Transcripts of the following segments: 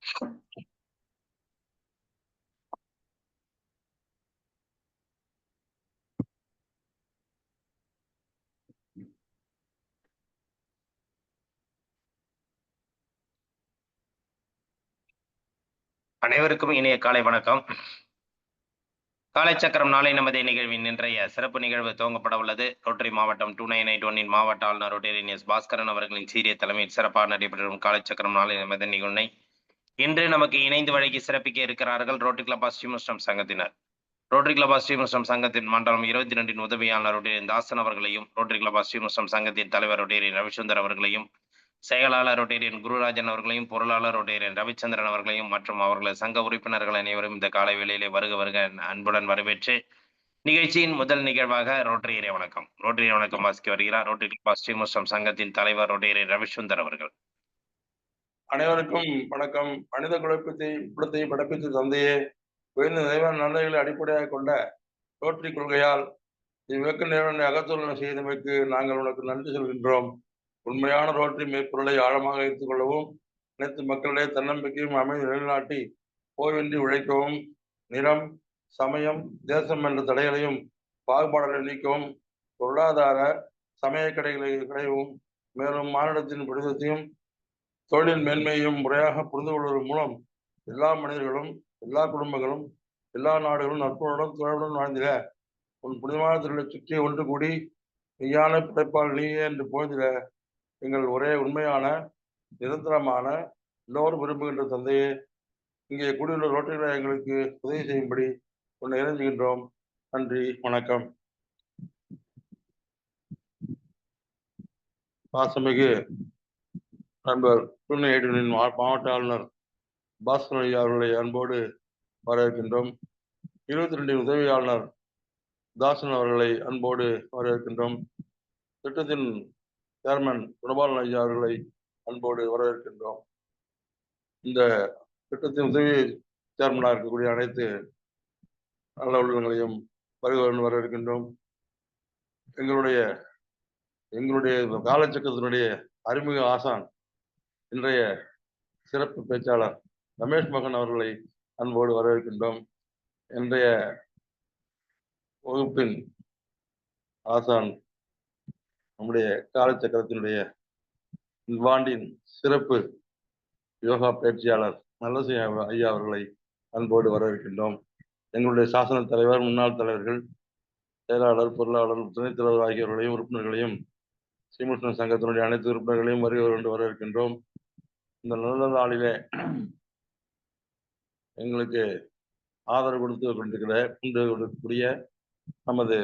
அனைவருக்கும் இனிய காலை வணக்கம். காலை சக்கரம் நாளை நமது நிகழ்வின் இன்றைய சிறப்பு நிகழ்வு துவங்கப்பட உள்ளது. ரோட்டரி மாவட்டம் 2981 மாவட்ட ஆளுநர் ரோட்டரியன் எஸ் பாஸ்கரன் அவர்களின் சீரிய தலைமையில் சிறப்பாக நடைபெறும் காலைச்சக்கரம் நாளை நமது நிகழ்வினை இன்று நமக்கு இணைந்து வழங்கி சிறப்பிக்க இருக்கிறார்கள் ரோட்டரி கிளப் ஆஃப் ஸ்ரீமுஷ்டம் சங்கத்தினர். ரோட்டரி கிளப் ஆஃப் ஸ்ரீமுஷ்டம் சங்கத்தின் மண்டலம் 22 உதவியாளர் ரோட்டரியன் தாசன் அவர்களையும், ரோட்டரி கிளப் ஆஃப் ஸ்ரீமுஷ்டம் சங்கத்தின் தலைவர் ரோட்டரியன் ரவிசுந்தர் அவர்களையும், செயலாளர் ரோட்டரியன் குருராஜன் அவர்களையும், பொருளாளர் ரோட்டரியன் ரவிச்சந்திரன் அவர்களையும் மற்றும் அவர்களது சங்க உறுப்பினர்கள் அனைவரும் இந்த காலை வேளையிலே வருக அன்புடன் வரவேற்று நிகழ்ச்சியின் முதல் நிகழ்வாக ரோட்டரியரை வணக்கம் வாசிக்க வருகிறார் ரோட்டரி கிளப் ஆஃப் ஸ்ரீமுஷ்டம் சங்கத்தின் தலைவர் ரோட்டரியன் ரவிசுந்தர் அவர்கள். அனைவருக்கும் வணக்கம். மனித குலத்தை படைப்பித்து தந்தையே, உயர்ந்த நிறைவான நன்மைகளை அடிப்படையாக கொண்ட ரோட்டரி கொள்கையால் இவ்வியக்க நிறுவன அகத்துணை செய்தமைக்கு நாங்கள் உனக்கு நன்றி சொல்கின்றோம். உண்மையான ரோட்டரி மெய்ப்பொருளை ஆழமாக வைத்துக் கொள்ளவும், அனைத்து மக்களிடையே தன்னம்பிக்கையும் அமைதி நிலைநாட்டி ஓய்வின்றி உழைக்கவும், நிறம், சமயம், தேசம் என்ற தடைகளையும் பாகுபாடுகளை நீக்கவும், பொருளாதார சமய கடையவும், மேலும் மாநிலத்தின் புனிதத்தையும் தொழிலின் மேன்மையையும் முறையாக புரிந்து கொள்வதன் மூலம் எல்லா மனிதர்களும், எல்லா குடும்பங்களும், எல்லா நாடுகளும் நட்புடன் தொழிலுடன் வாழ்ந்திட உன் புனிதமான தொழிலை சுற்றி ஒன்று கூடி மெய்யான படைப்பால் நீயே என்று போதிட எங்கள் ஒரே உண்மையான நிரந்தரமான எல்லோரும் விரும்புகின்ற தந்தையே, இங்கே கூடியுள்ள ரோட்டரிகளை எங்களுக்கு உதவி செய்யும்படி உன்னை இறைஞ்சுகின்றோம். நன்றி, வணக்கம். பாசமிகு நண்பர் 2981 மாவட்ட ஆளுநர் பாஸ்கரன் ஐயா அவர்களை அன்போடு வரவேற்கின்றோம். 22 உதவி ஆளுநர் தாசன் அவர்களை அன்போடு வரவேற்கின்றோம். திட்டத்தின் சேர்மன் குணபாலன் ஐயா அவர்களை அன்போடு வரவேற்கின்றோம். இந்த திட்டத்தின் உதவி சேர்மனாக இருக்கக்கூடிய அனைத்து நல்ல உள்ளங்களையும் வரவேற்கின்றோம். எங்களுடைய காலச்சக்கரத்தினுடைய அறிமுக ஆசான் இன்றைய சிறப்பு பேச்சாளர் ரமேஷ் மகன் அவர்களை அன்போடு வரவேற்கின்றோம். இன்றைய வகுப்பின் ஆசான் நம்முடைய காலச்சக்கரத்தினுடைய இவ்வாண்டின் சிறப்பு யோகா பயிற்சியாளர் நல்லசி ஐயா அவர்களை அன்போடு வரவேற்கின்றோம். எங்களுடைய சாசன தலைவர், முன்னாள் தலைவர்கள், செயலாளர், பொருளாளர், துணைத் தலைவர் ஆகியோர்களையும் உறுப்பினர்களையும் ஸ்ரீமுஷ்ணம் சங்கத்தினுடைய அனைத்து உறுப்பினர்களையும் வருகிறவர் என்று வரவேற்கின்றோம். இந்த நல்ல நாளிலே எங்களுக்கு ஆதரவு கொடுக்கக்கூடிய நமது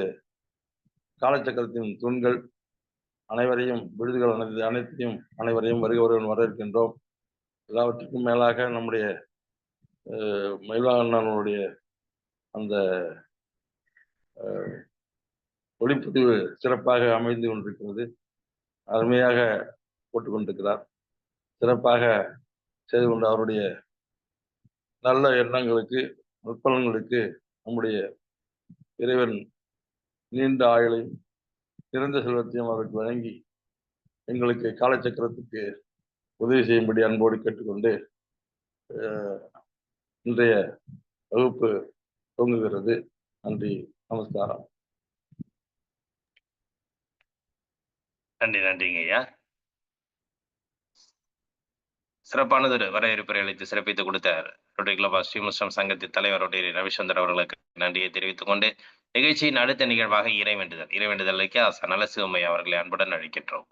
காலச்சக்கரத்தின் தூண்கள் அனைவரையும், விருதுகள் அனைவரையும் வருகிறவர்கள் வரவேற்கின்றோம். எல்லாவற்றுக்கும் மேலாக நம்முடைய மயிலாளனுடைய அந்த ஒளிப்பதிவு சிறப்பாக அமைந்து கொண்டிருக்கிறது. அருமையாக போட்டுக் கொண்டிருக்கிறார். சிறப்பாக செய்து கொண்ட அவருடைய நல்ல எண்ணங்களுக்கு, நற்பலன்களுக்கு நம்முடைய இறைவன் நீண்ட ஆயுளையும் சிறந்த செல்வத்தையும் அவருக்கு வழங்கி எங்களுக்கு காலச்சக்கரத்துக்கு உதவி செய்யும்படி அன்போடு கேட்டுக்கொண்டு இன்றைய வகுப்பு துவங்குகிறது. நன்றி, நமஸ்காரம். நன்றிங்க ஐயா. சிறப்பானதொரு வரவேற்பை அளித்து சிறப்பித்துக் கொடுத்த ரோட்டரி கிளப் ஆஃப் ஸ்ரீமுஷ்டம் சங்கத்தின் தலைவர் ரோட்டரி ரவிச்சந்திரன் அவர்களுக்கு நன்றியை தெரிவித்துக் கொண்டு நிகழ்ச்சியின் அடுத்த நிகழ்வாக இறைவேண்டுதலுக்கு நலசிவம்மை அவர்களை அன்புடன் அழைக்கின்றோம்.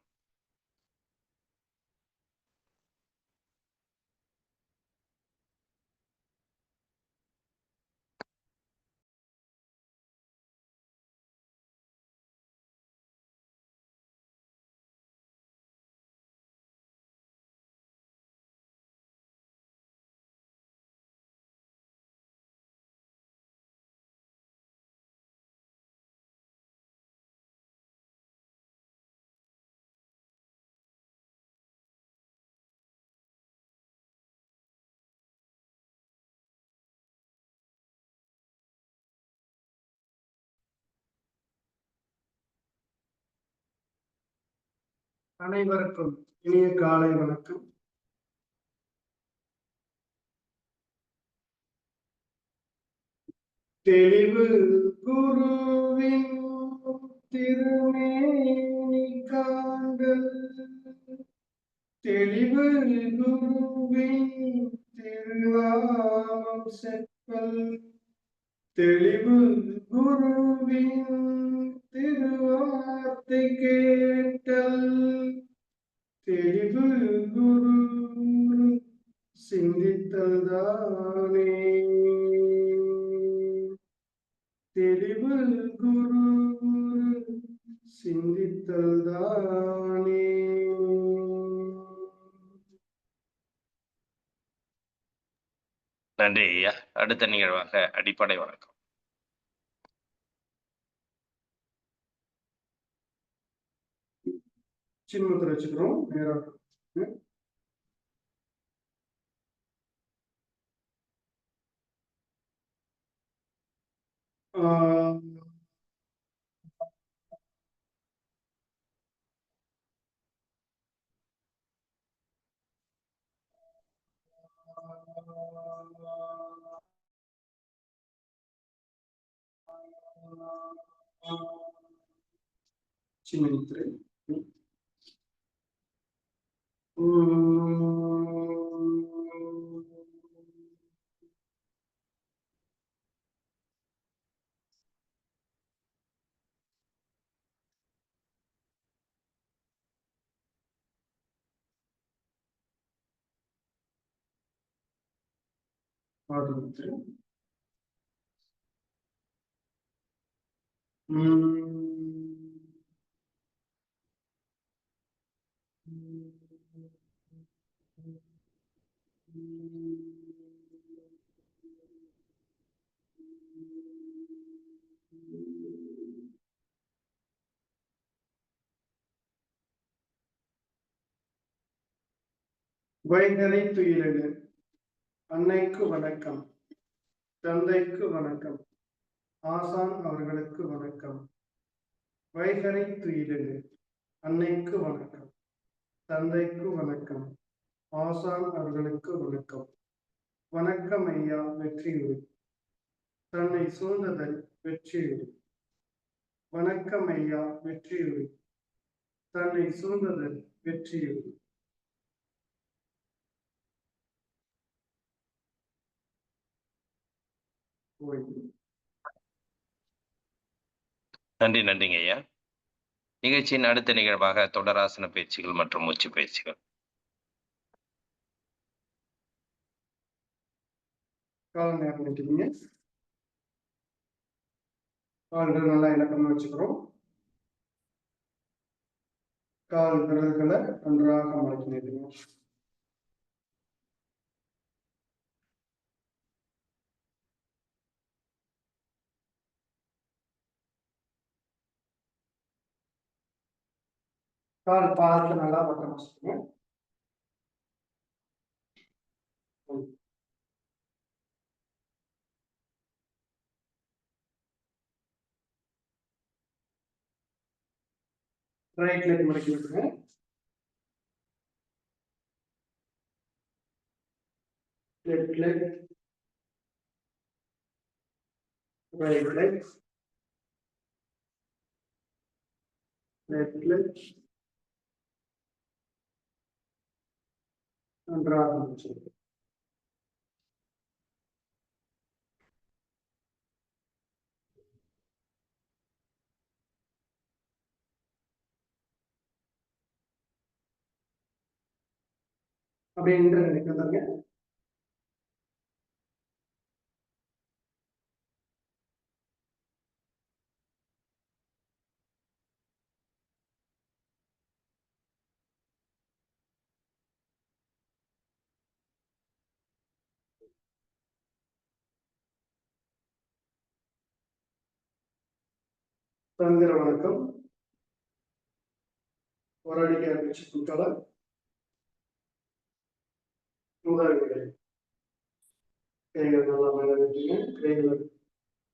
அனைவருக்கும் இனிய காலை வணக்கம். தெளிவு குருவின் திருமேனி காண்டல் தெளிவு குருவின் திருநாமம் செப்பல் தெளிவு குருவின் திருவார்த்தை கேட்டல் தெளிவு குரு சிந்தித்தல் தானே தெளிவு குரு சிந்தித்தல் தானே. நன்றி ஐயா. அடுத்த நிகழ்வாக அடிப்படை வணக்கம். சின்னத்துல வச்சுக்கிறோம் நேரா. சின்ன முத்திரை. முத்திரை. வைகரை துயிலெழு. அன்னைக்கு வணக்கம், தந்தைக்கு வணக்கம், ஆசான் அவர்களுக்கு வணக்கம். வைகரை துயிலெழு. அன்னைக்கு வணக்கம், தந்தைக்கு வணக்கம், ஆசான் அவர்களுக்கு வணக்கம். வணக்கம் ஐயா வெற்றியுறு. தன்னை சூழ்ந்ததன் வெற்றியுறு. வணக்கம் ஐயா வெற்றியுறு. தன்னை சூழ்ந்ததன் வெற்றியுறு. நன்றி. நன்றிங்க ஐயா. நிகழ்ச்சியின் அடுத்த நிகழ்வாக தொடராசன பயிற்சிகள் மற்றும் மூச்சு பயிற்சிகள். கால நேரம் பண்ணிட்டீங்க. கால்கள் நல்லா இலக்கமா வச்சுக்கிறோம். கால் விரல்களை நன்றாக மடக்கினீங்க. கால் பாதத்தை நல்லா பக்கம் வச்சுக்கோங்க. ரைட் லெக் மடக்கி விட்டுருங்க. Left leg, right leg, left leg. நன்றாக வச்சுக்கோங்க. அப்படியே நினைக்கிறதாங்க. தந்திர வணக்கம். ஒரு அடிக்க ஆரம்பிச்சு குட்டால முதல் கைகள் நல்லா மேல வச்சுங்க. கைகளை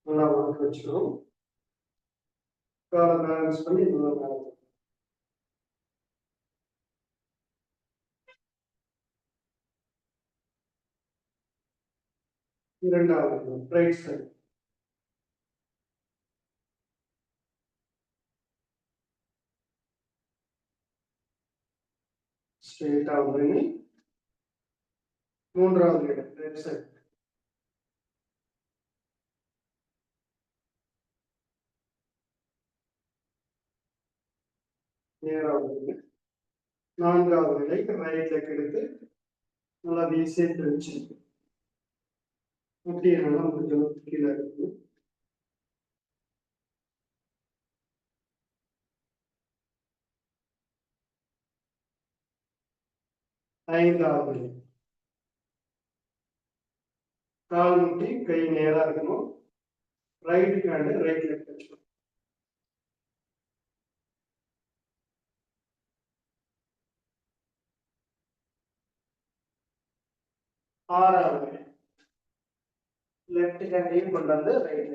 நல்லா வணக்க வச்சுக்கிறோம். காலை பேலன்ஸ் பண்ணி நல்லா மேல. இரண்டாவது ரைட் சைடு ஸ்ட்ரெயிட் ஆகுதுன்னு மூன்றாவது இடம் லெஃப்ட் சைடு நேராகுது. நான்காவது நிலை ரைட் லெக் எடுத்து நல்லா வீசி பிரிச்சு முட்டியை நல்லா முடிஞ்ச அளவுக்கு கீழே இருக்கு. ஐந்தாவது நிலை கால் முட்டி கை நேரா இருக்கணும். ரைட் ஹேண்ட் ரைட் லெக் வச்சுக்கணும். ஆறாவது லெஃப்ட் ஹேண்டையும் கொண்டு வந்து ரைட்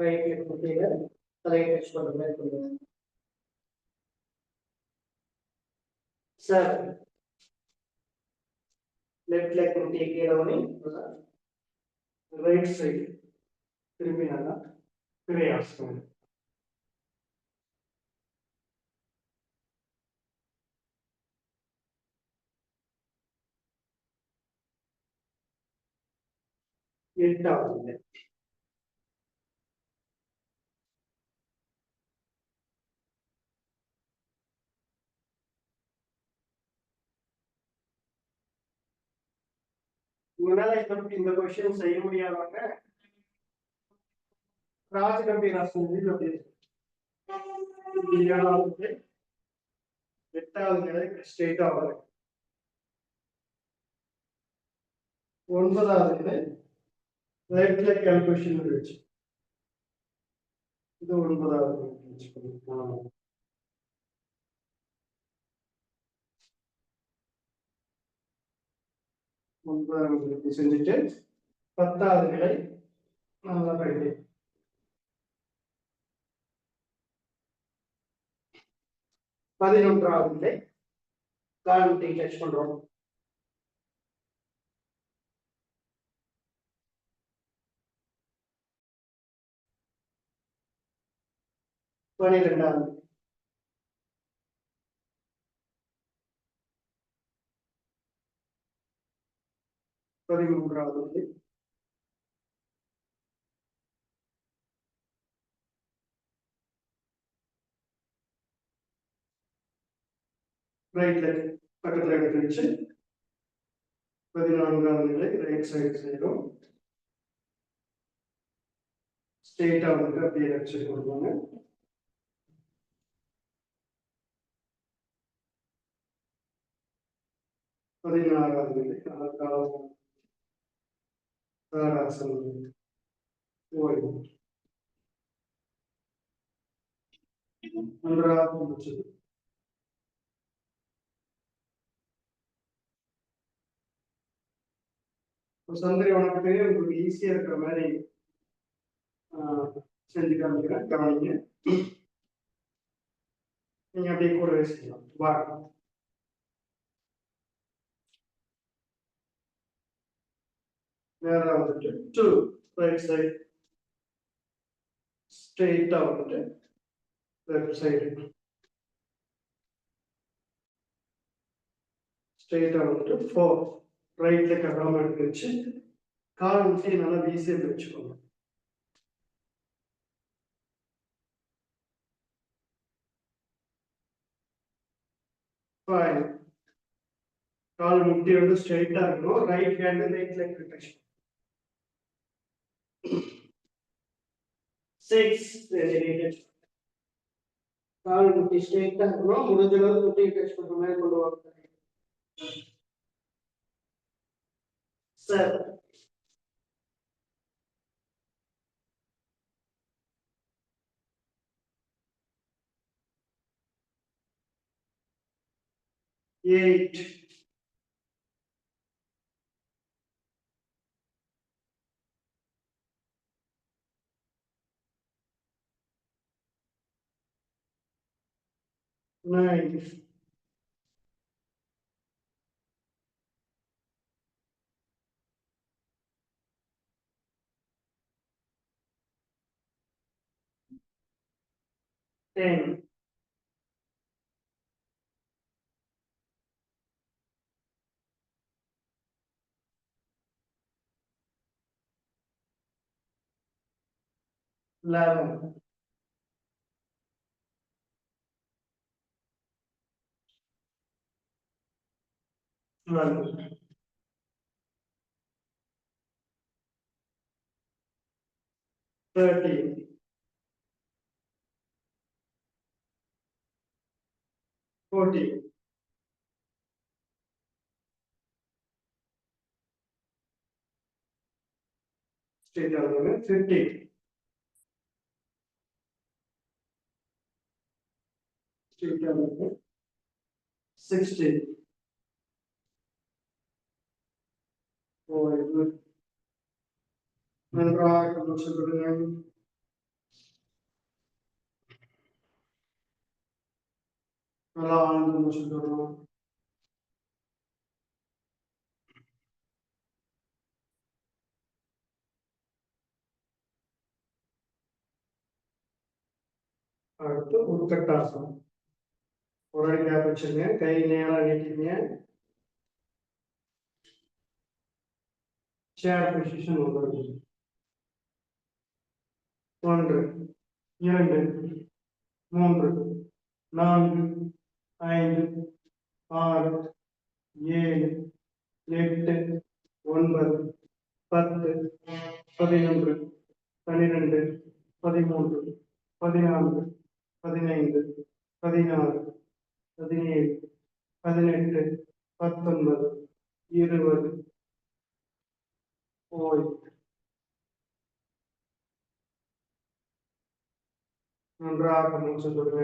லெக் முட்டியில தலையை டச் பண்ற மாதிரி கொண்டு வந்து சார் லெஃப்ட் லெக் முட்டியை கீழே பண்ணி ரைட் சைடு திரும்பி நல்லா கிரியாசனம். எட்டாவது உங்களால இந்த கொஸ்டின் செய்ய முடியாதவங்க ராஜகம்பீராசனம் எட்டாவது நிலை ஸ்ட்ரெயிட் ஆகுது. ஒன்பதாவது நிலை ரைட் லெக் கால்குலேஷன் வச்சு இது ஒன்பதாவது ஒன்பதாவது செஞ்சுட்டு பத்தாவது நிலை நல்லா போயிட்டு 11வது நிலை கால் முட்டி டச் பண்றோம். 12வது 13வது ரைட் லெக் பக்கத்துல எடுத்து வச்சு 14வது நிலை ரைட் சைடு செய்யறோம். ஸ்ட்ரெயிட்டா வந்து அப்படியே வச்சு கொடுப்பாங்க. 16வது நிலை தாராசனம் ஓய்வு. நன்றாக முடிச்சது. சந்திரி உனக்கு உங்களுக்கு ஈஸியா இருக்கிற மாதிரி செஞ்சு காமிக்கிறேன், கவனிங்க. நீங்க அப்படியே கூடவே செய்யலாம். வாங்க நேரா வந்துட்டு டு ரைட் சைடு ஸ்ட்ரெயிட்டா வந்துட்டு லெஃப்ட் சைடு ஸ்ட்ரெயிட்டா வந்துட்டு 4 ரைட் லெக் அகலமா எடுத்து வச்சு கால் முட்டி நல்லா வீசி வச்சுக்கோங்க. 5 கால் முட்டி வந்து ஸ்ட்ரெயிட்டா இருக்கணும். Right hand right leg touch. 6 கால் முட்டி ஸ்ட்ரெயிட்டா இருக்கணும். முடிஞ்ச அளவுக்கு முட்டி டச் பண்ற மாதிரி கொண்டு வாங்க. 7 8 9 10 11, 12, 13, 14, 15, 16. Good. நன்றாக கவனித்துக்கொள்ளுங்கள். நல்லா ஆழ்ந்து மூச்சு விடணும். அடுத்து உட்கட்டாசனம். ஒரு அடி கேப் வச்சுருங்க. கை நேரா நீட்டிங்க. சேர் பொசிஷன் வந்துருங்க. 1, 2, 3, 4, 5, 6, 7, 8, 9, 10, 11, 12, 13, 14, 15, 16, 17, 18, 19, 20. போய் நன்றாக மூச்சு விடுங்க.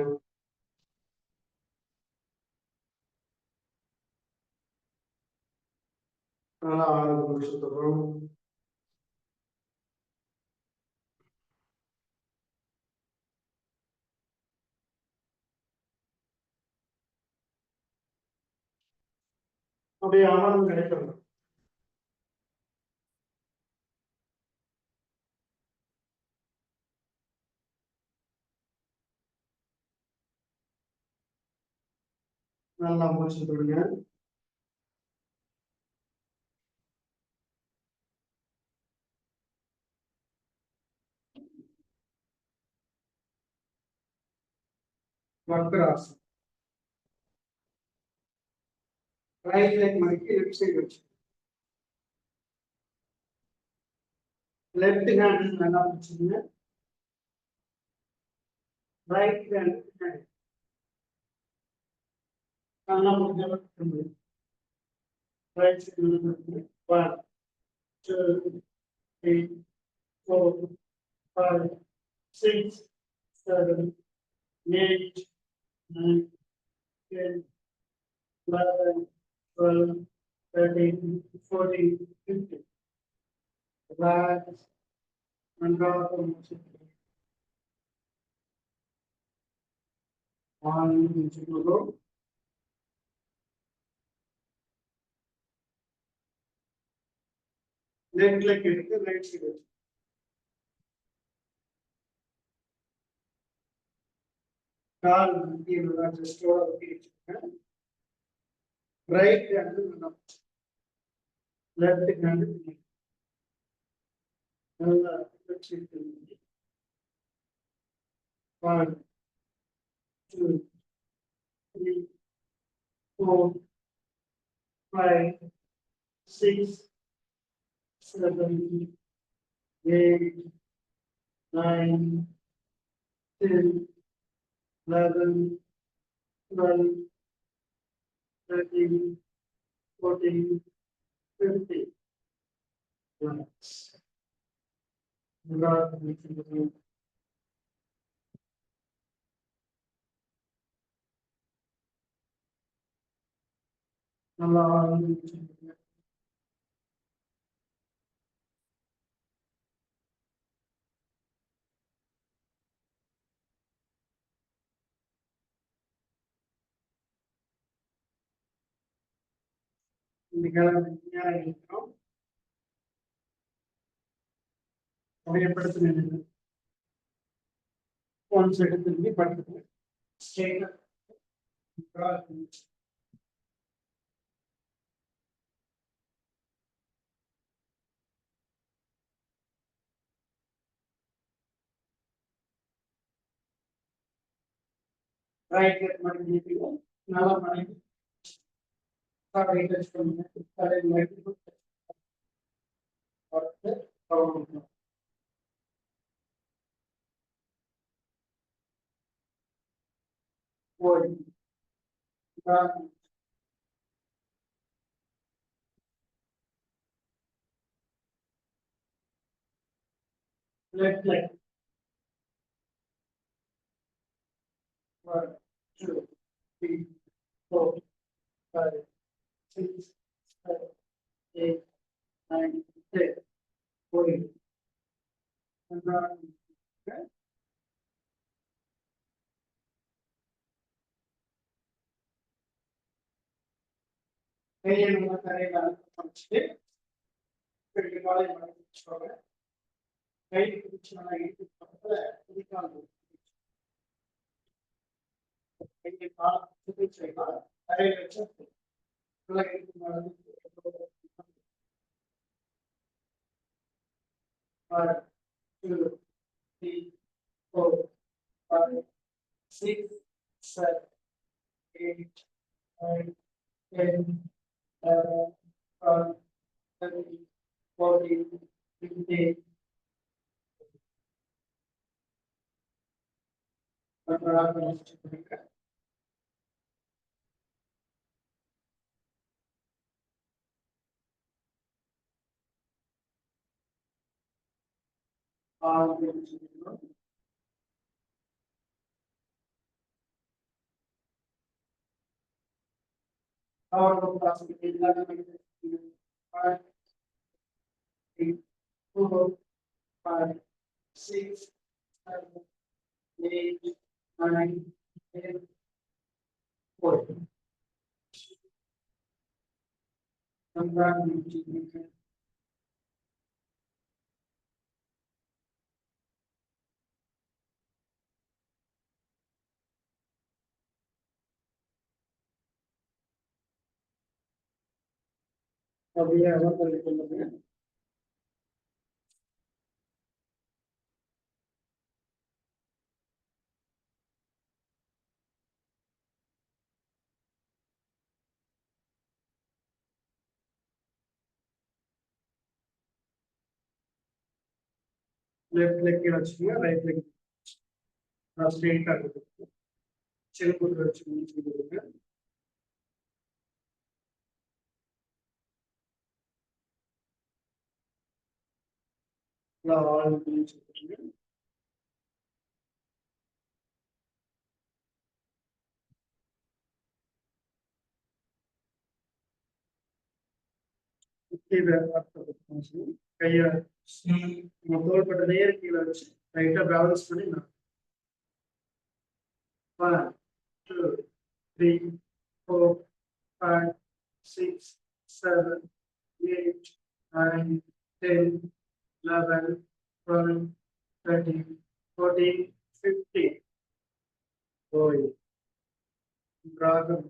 நல்லா ஆழ்ந்து மூச்சு விடுறோம். அப்படியே அமர்ந்து கிடைக்கணும். நல்லா மூச்சு விடுங்க. வக்ராசனம். ரைட் லெக் மடக்கி லெஃப்ட் சைடு வச்சு. லெஃப்ட் ஹேண்ட் நல்லா வச்சுங்க. ரைட் ஹேண்ட் நல்லா முடிஞ்ச ரைட் சைடு. 1, 2, 3, 4, 5, 6, 7, 8, 9, 10, 11, 12, 13, 14, 15. Relax. நன்றாக மூச்சு விடுங்க. ஆழ்ந்து மூச்சு விடுறோம். லெஃப்ட் லெக் எடுத்து ரைட் சைடு வச்சு. கால் முட்டி நல்லா ஜஸ்டோட ஒட்டி வச்சுக்கோங்க. ரைட் ஹேண்ட் நல்லா லெஃப்ட் ஹேண்ட் நல்லா வச்சுட்டு 1, 2, 3, 4, 5, 6, 7, 8, 9, 10, 11, 12, 13, 14, 15. Relax. நன்றாக மூச்சு விடுங்க. நல்லா ஆழ்ந்து மூச்சு விடுங்க. இன்னைக்கு நேரம் இருக்கிறோம். அப்படியே படுத்து நின்று ஒன் சைடு திரும்பி படுத்துட்டு ஸ்ட்ரெயிட்டா right get மடக்கி நல்லா மடக்கி சாரி டச் பண்ணுங்க சாரி மடக்கி அடுத்து கவுண்ட் ஓய் left leg 1 2 3 4 5 6 7 8 9 10 14 okay. கையை நம்ம தரையில அழுத்திட்டு பிறகு காலை மடக்கி வச்சுக்கோங்க கை பிடிச்சு நல்லா இழுத்து பக்கத்துல குதிக்கால் கையை காலை சுத்தி செய்யலாம் தரையில வச்சு நல்லா இழுத்து நடந்து 1 2 3 4 5 6 7 8 9 10 11 12 13 14 15 4 5 6 7 8 9 10 14 அப்படியே அமர்ந்து கொள்ளுங்க left leg கீழ வச்சுக்கோங்க ரைட் லெக் ஸ்ட்ரெயிட்டா இருக்கு செருப்பு வச்சு முடிச்சுடுங்க ஆல் முடிச்சுடுங்க கீழே கையை நம்ம தோள்பட்ட நேர் கீழே வச்சு லைட்டா பேலன்ஸ் பண்ணி 1 2 3 4 5 6 7 8 9 10 11 12 13 14 15 ஓய் ராகம்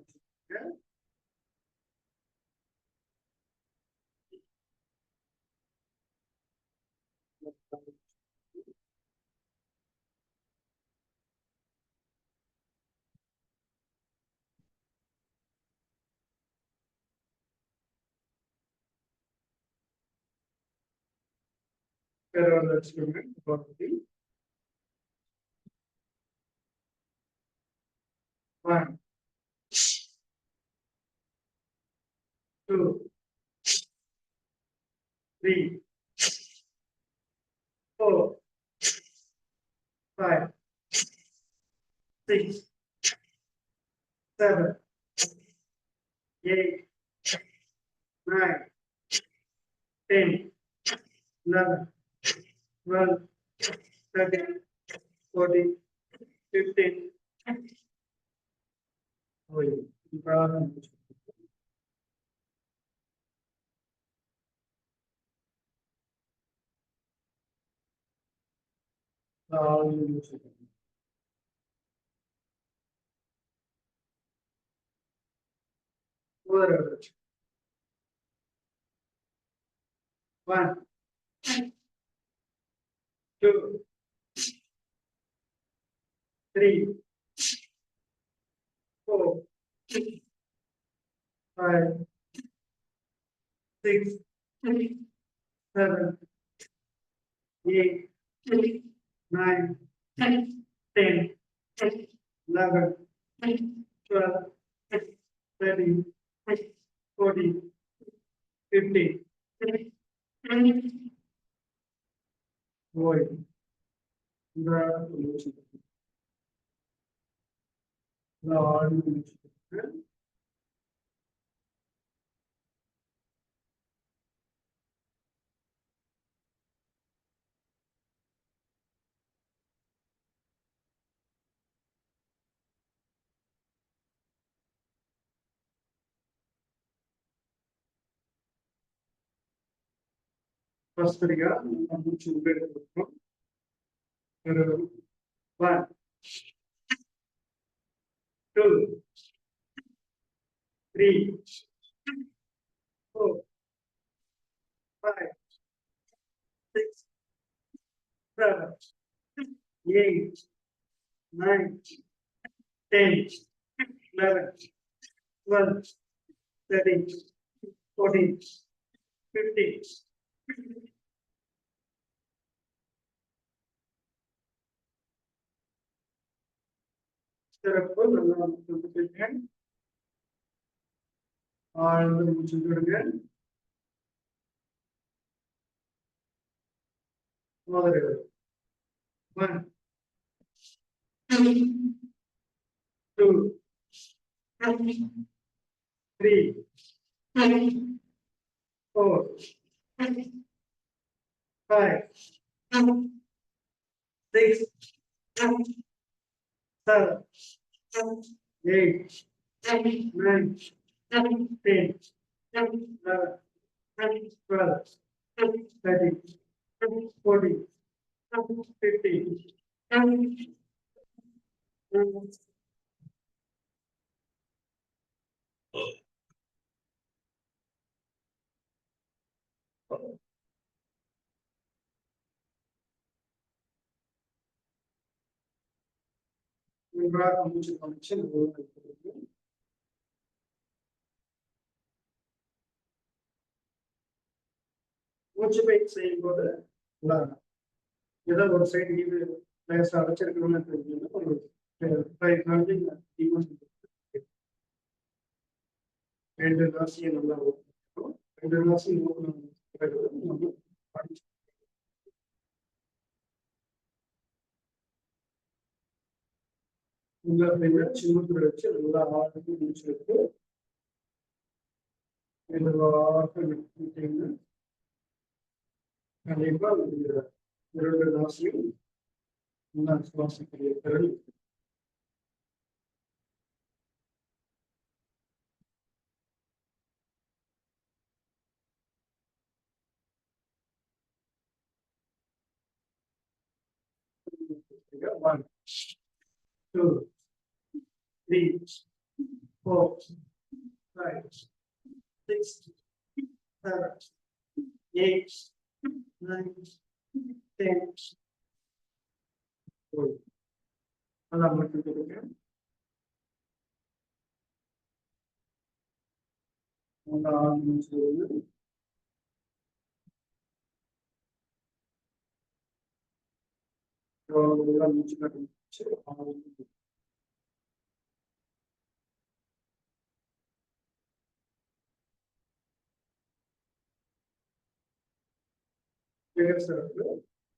experiment 1 2 3 4 5 6 7 8 9 10 11 12 13 14 15 ஓய் ராகம் One, two, three, 4, 5, 6, 7, 8, 9, 10, 11, 12, 13, 14, 15. Void. First figure, which you get from 1, 2, 3, 4, 5, 6, 7, 8, 9, 10, 11, 12, 13, 14, 15. சிறப்பு நல்லா கொடுத்துருக்கேன். ஆழ்ந்து முடிச்சுடுங்க. முதல்ல 1, 2, 3, 4, 5, 6, 7, 8, 9, 10, 11, 12, 13, 14, 15. நன்றாக மூச்சு காமிச்சு மூச்சு பயிற்சி செய்யும் போது ஏதோ ஒரு சைடு இது லேசா அடைச்சிருக்கணும்னு தெரிஞ்சதுன்னா ஒரு 5 நாளைக்கு ரெண்டு ராசியை நல்லா ஓட்டணும். 2 ராசி ஓட்டணும் பிறகு நம்ம படிச்சு உள்ள சின்னத்துல வச்சு நல்லா ஆளுக்கு முடிச்சிருக்கு. இந்த வார்த்தை விட்டீங்கன்னா கண்டிப்பா 2 ராசியும் நல்லா சுவாசிக்கிற திறன். One, 2, 3, 4, 5, 6, 7, 8, 9, 10. நல்லா முடிச்சுருக்கேன். நல்லா ஆரம்பிச்சு மூச்சு கட்டி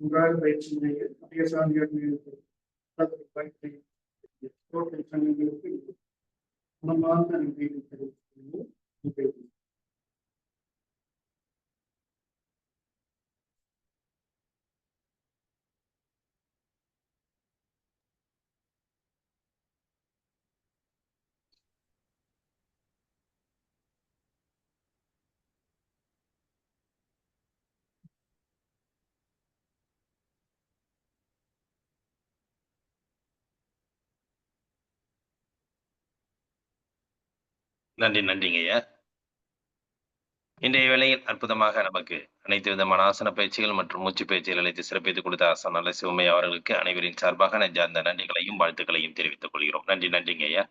உங்களால் பயிற்சி முறைகள் அதிக சாதிகளுக்கு சங்கங்களுக்கு மனமார்ந்த நன்றியை தெரிவித்துக் நன்றிங்க ஐயா. இன்றைய வேளையில் அற்புதமாக நமக்கு அனைத்து விதமான ஆசன பயிற்சிகள் மற்றும் மூச்சு பயிற்சிகள் அளித்து சிறப்பித்துக் கொடுத்த ஆசான் நல்ல சிவமையா அவர்களுக்கு அனைவரின் சார்பாக நெஞ்சார்ந்த நன்றிகளையும் வாழ்த்துக்களையும் தெரிவித்துக் கொள்கிறோம். நன்றிங்க ஐயா.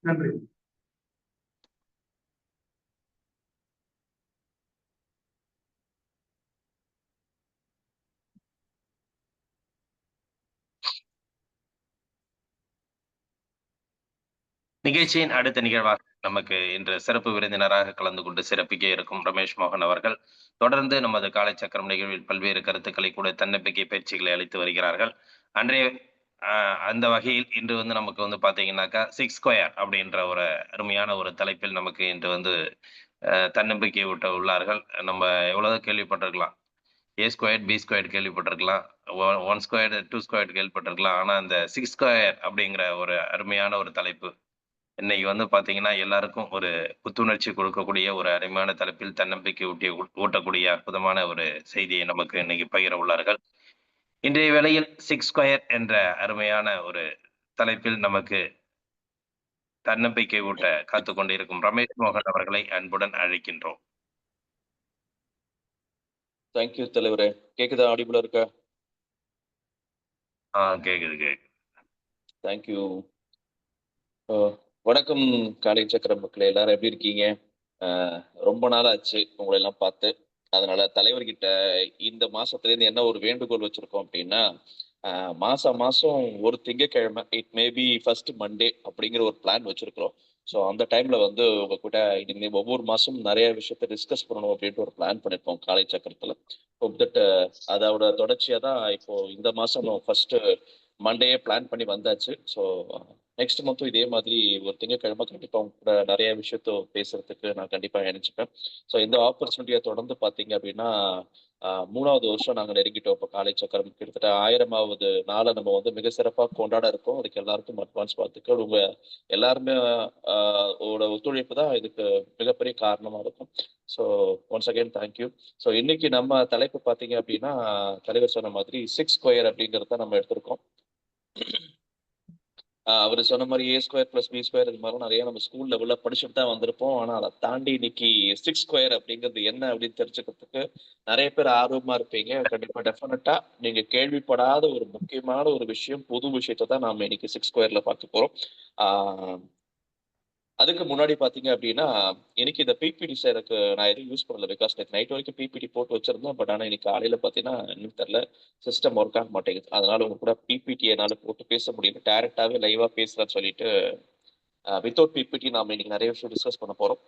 நன்றி. நிகழ்ச்சியின் அடுத்த நிகழ்வாக நமக்கு இன்று சிறப்பு விருந்தினராக கலந்து கொண்டு சிறப்பிக்க இருக்கும் ரமேஷ் மோகன் அவர்கள் தொடர்ந்து நமது காலைச்சக்கரம் நிகழ்வில் பல்வேறு கருத்துக்களை கூட தன்னம்பிக்கை பயிற்சிகளை அளித்து வருகிறார்கள். அன்றைய அந்த வகையில் இன்று வந்து நமக்கு வந்து பார்த்தீங்கன்னாக்கா சிக்ஸ் ஸ்கொயர் அப்படின்ற ஒரு அருமையான ஒரு தலைப்பில் நமக்கு இன்று வந்து தன்னம்பிக்கை ஊட்ட உள்ளார்கள். நம்ம எவ்வளவு கேள்விப்பட்டிருக்கலாம், ஏ ஸ்கொயர் பி ஸ்கொயர் கேள்விப்பட்டிருக்கலாம், ஒன் ஸ்கொயர் டூ ஸ்கொயர் கேள்விப்பட்டிருக்கலாம். ஆனால் அந்த சிக்ஸ் ஸ்கொயர் அப்படிங்கிற ஒரு அருமையான ஒரு தலைப்பு இன்னைக்கு வந்து பார்த்தீங்கன்னா எல்லாருக்கும் ஒரு புத்துணர்ச்சி கொடுக்கக்கூடிய ஒரு அருமையான தலைப்பில் தன்னம்பிக்கை ஊட்டக்கூடிய அற்புதமான ஒரு செய்தியை நமக்கு இன்னைக்கு பகிர உள்ளார்கள். இன்றைய வேளையில் சிக்ஸ் ஸ்கொயர் என்ற அருமையான ஒரு தலைப்பில் நமக்கு தன்னம்பிக்கை ஊட்ட காத்துக் கொண்டிருக்கும் ரமேஷ் மோகன் அவர்களை அன்புடன் அழைக்கின்றோம். தேங்க்யூ தலைவரே. கேக்குதா? ஆடிபிளா இருக்கா? கேக்குது கேக்குது. தேங்க்யூ. வணக்கம் காலை சக்கரம் மக்களே, எல்லாரும் எப்படி இருக்கீங்க? ரொம்ப நாள் ஆச்சு உங்களை எல்லாம் பார்த்து. அதனால தலைவர்கிட்ட இந்த மாசத்துல இருந்து என்ன ஒரு வேண்டுகோள் வச்சிருக்கோம் அப்படின்னா, மாசம் ஒரு திங்கட்கிழமை, இட் மேபி ஃபர்ஸ்ட் மண்டே அப்படிங்கிற ஒரு பிளான் வச்சிருக்கிறோம். ஸோ அந்த டைம்ல வந்து உங்க கூட இனிமே ஒவ்வொரு மாசமும் நிறைய விஷயத்த டிஸ்கஸ் பண்ணணும் அப்படின்ட்டு ஒரு பிளான் பண்ணிருப்போம் காலை சக்கரத்துல. ஹோப் தட் அதோட தொடர்ச்சியா தான் இப்போ இந்த மாசம் ஃபர்ஸ்ட் மண்டேயே பிளான் பண்ணி வந்தாச்சு. ஸோ நெக்ஸ்ட் மந்த்தும் இதே மாதிரி ஒரு திங்கட்கிழமை கண்டிப்பா உங்க கூட நிறைய விஷயத்த பேசுறதுக்கு நான் கண்டிப்பா நினைச்சுப்பேன். ஸோ இந்த ஆப்பர்ச்சுனிட்டியை தொடர்ந்து பார்த்தீங்க அப்படின்னா 3வது வருஷம் நாங்கள் நெருங்கிட்டோம். இப்போ காலை சக்கரம் கிட்டத்தட்ட 1000வது நாளை நம்ம வந்து மிக சிறப்பாக கொண்டாட இருக்கோம். அதுக்கு எல்லாருக்கும் அட்வான்ஸ் வாழ்த்துக்கள். உங்க எல்லாருமே ஒத்துழைப்பு தான் இதுக்கு மிகப்பெரிய காரணமா இருக்கும். So once again thank you. So இன்னைக்கு நம்ம தலைப்பு பார்த்தீங்க அப்படின்னா, தலைவர் சொன்ன மாதிரி சிக்ஸ் ஸ்கொயர் அப்படிங்கிறத நம்ம எடுத்திருக்கோம். அவர் சொன்ன மாதிரி ஏ ஸ்கொயர் பிளஸ் பி ஸ்கொயர் இது மாதிரி நிறைய நம்ம ஸ்கூல் லெவல்ல படிச்சுட்டு தான் வந்திருப்போம். ஆனா அதை தாண்டி இன்னைக்கு சிக்ஸ் ஸ்கொயர் அப்படிங்கிறது என்ன அப்படின்னு தெரிஞ்சுக்கிறதுக்கு நிறைய பேர் ஆர்வமா இருப்பீங்க. கண்டிப்பா டெஃபினட்டா நீங்க கேள்விப்படாத ஒரு முக்கியமான ஒரு விஷயம், புது விஷயத்த தான் நாம இன்னைக்கு சிக்ஸ் ஸ்கொயர்ல பார்க்க போறோம். அதுக்கு முன்னாடி பாத்தீங்க அப்படின்னா, இன்னைக்கு இந்த பிபிடி எனக்கு நான் எதுவும் யூஸ் பண்ணல. பிகாஸ் நைட் வரைக்கும் பிபிடி போட்டு வச்சிருந்தேன். பட் ஆனா இன்னைக்கு காலையில பாத்தீங்கன்னா இன்னும் தெரியல, சிஸ்டம் ஒர்க் ஆக மாட்டேங்குது. அதனால உங்க கூட பிபிடி என்னால போட்டு பேச முடியல. டைரக்டாவே லைவா பேசுறேன்னு சொல்லிட்டு வித்தவுட் பிபிடி நாம இன்னைக்கு நிறைய விஷயம் டிஸ்கஸ் பண்ண போறோம்.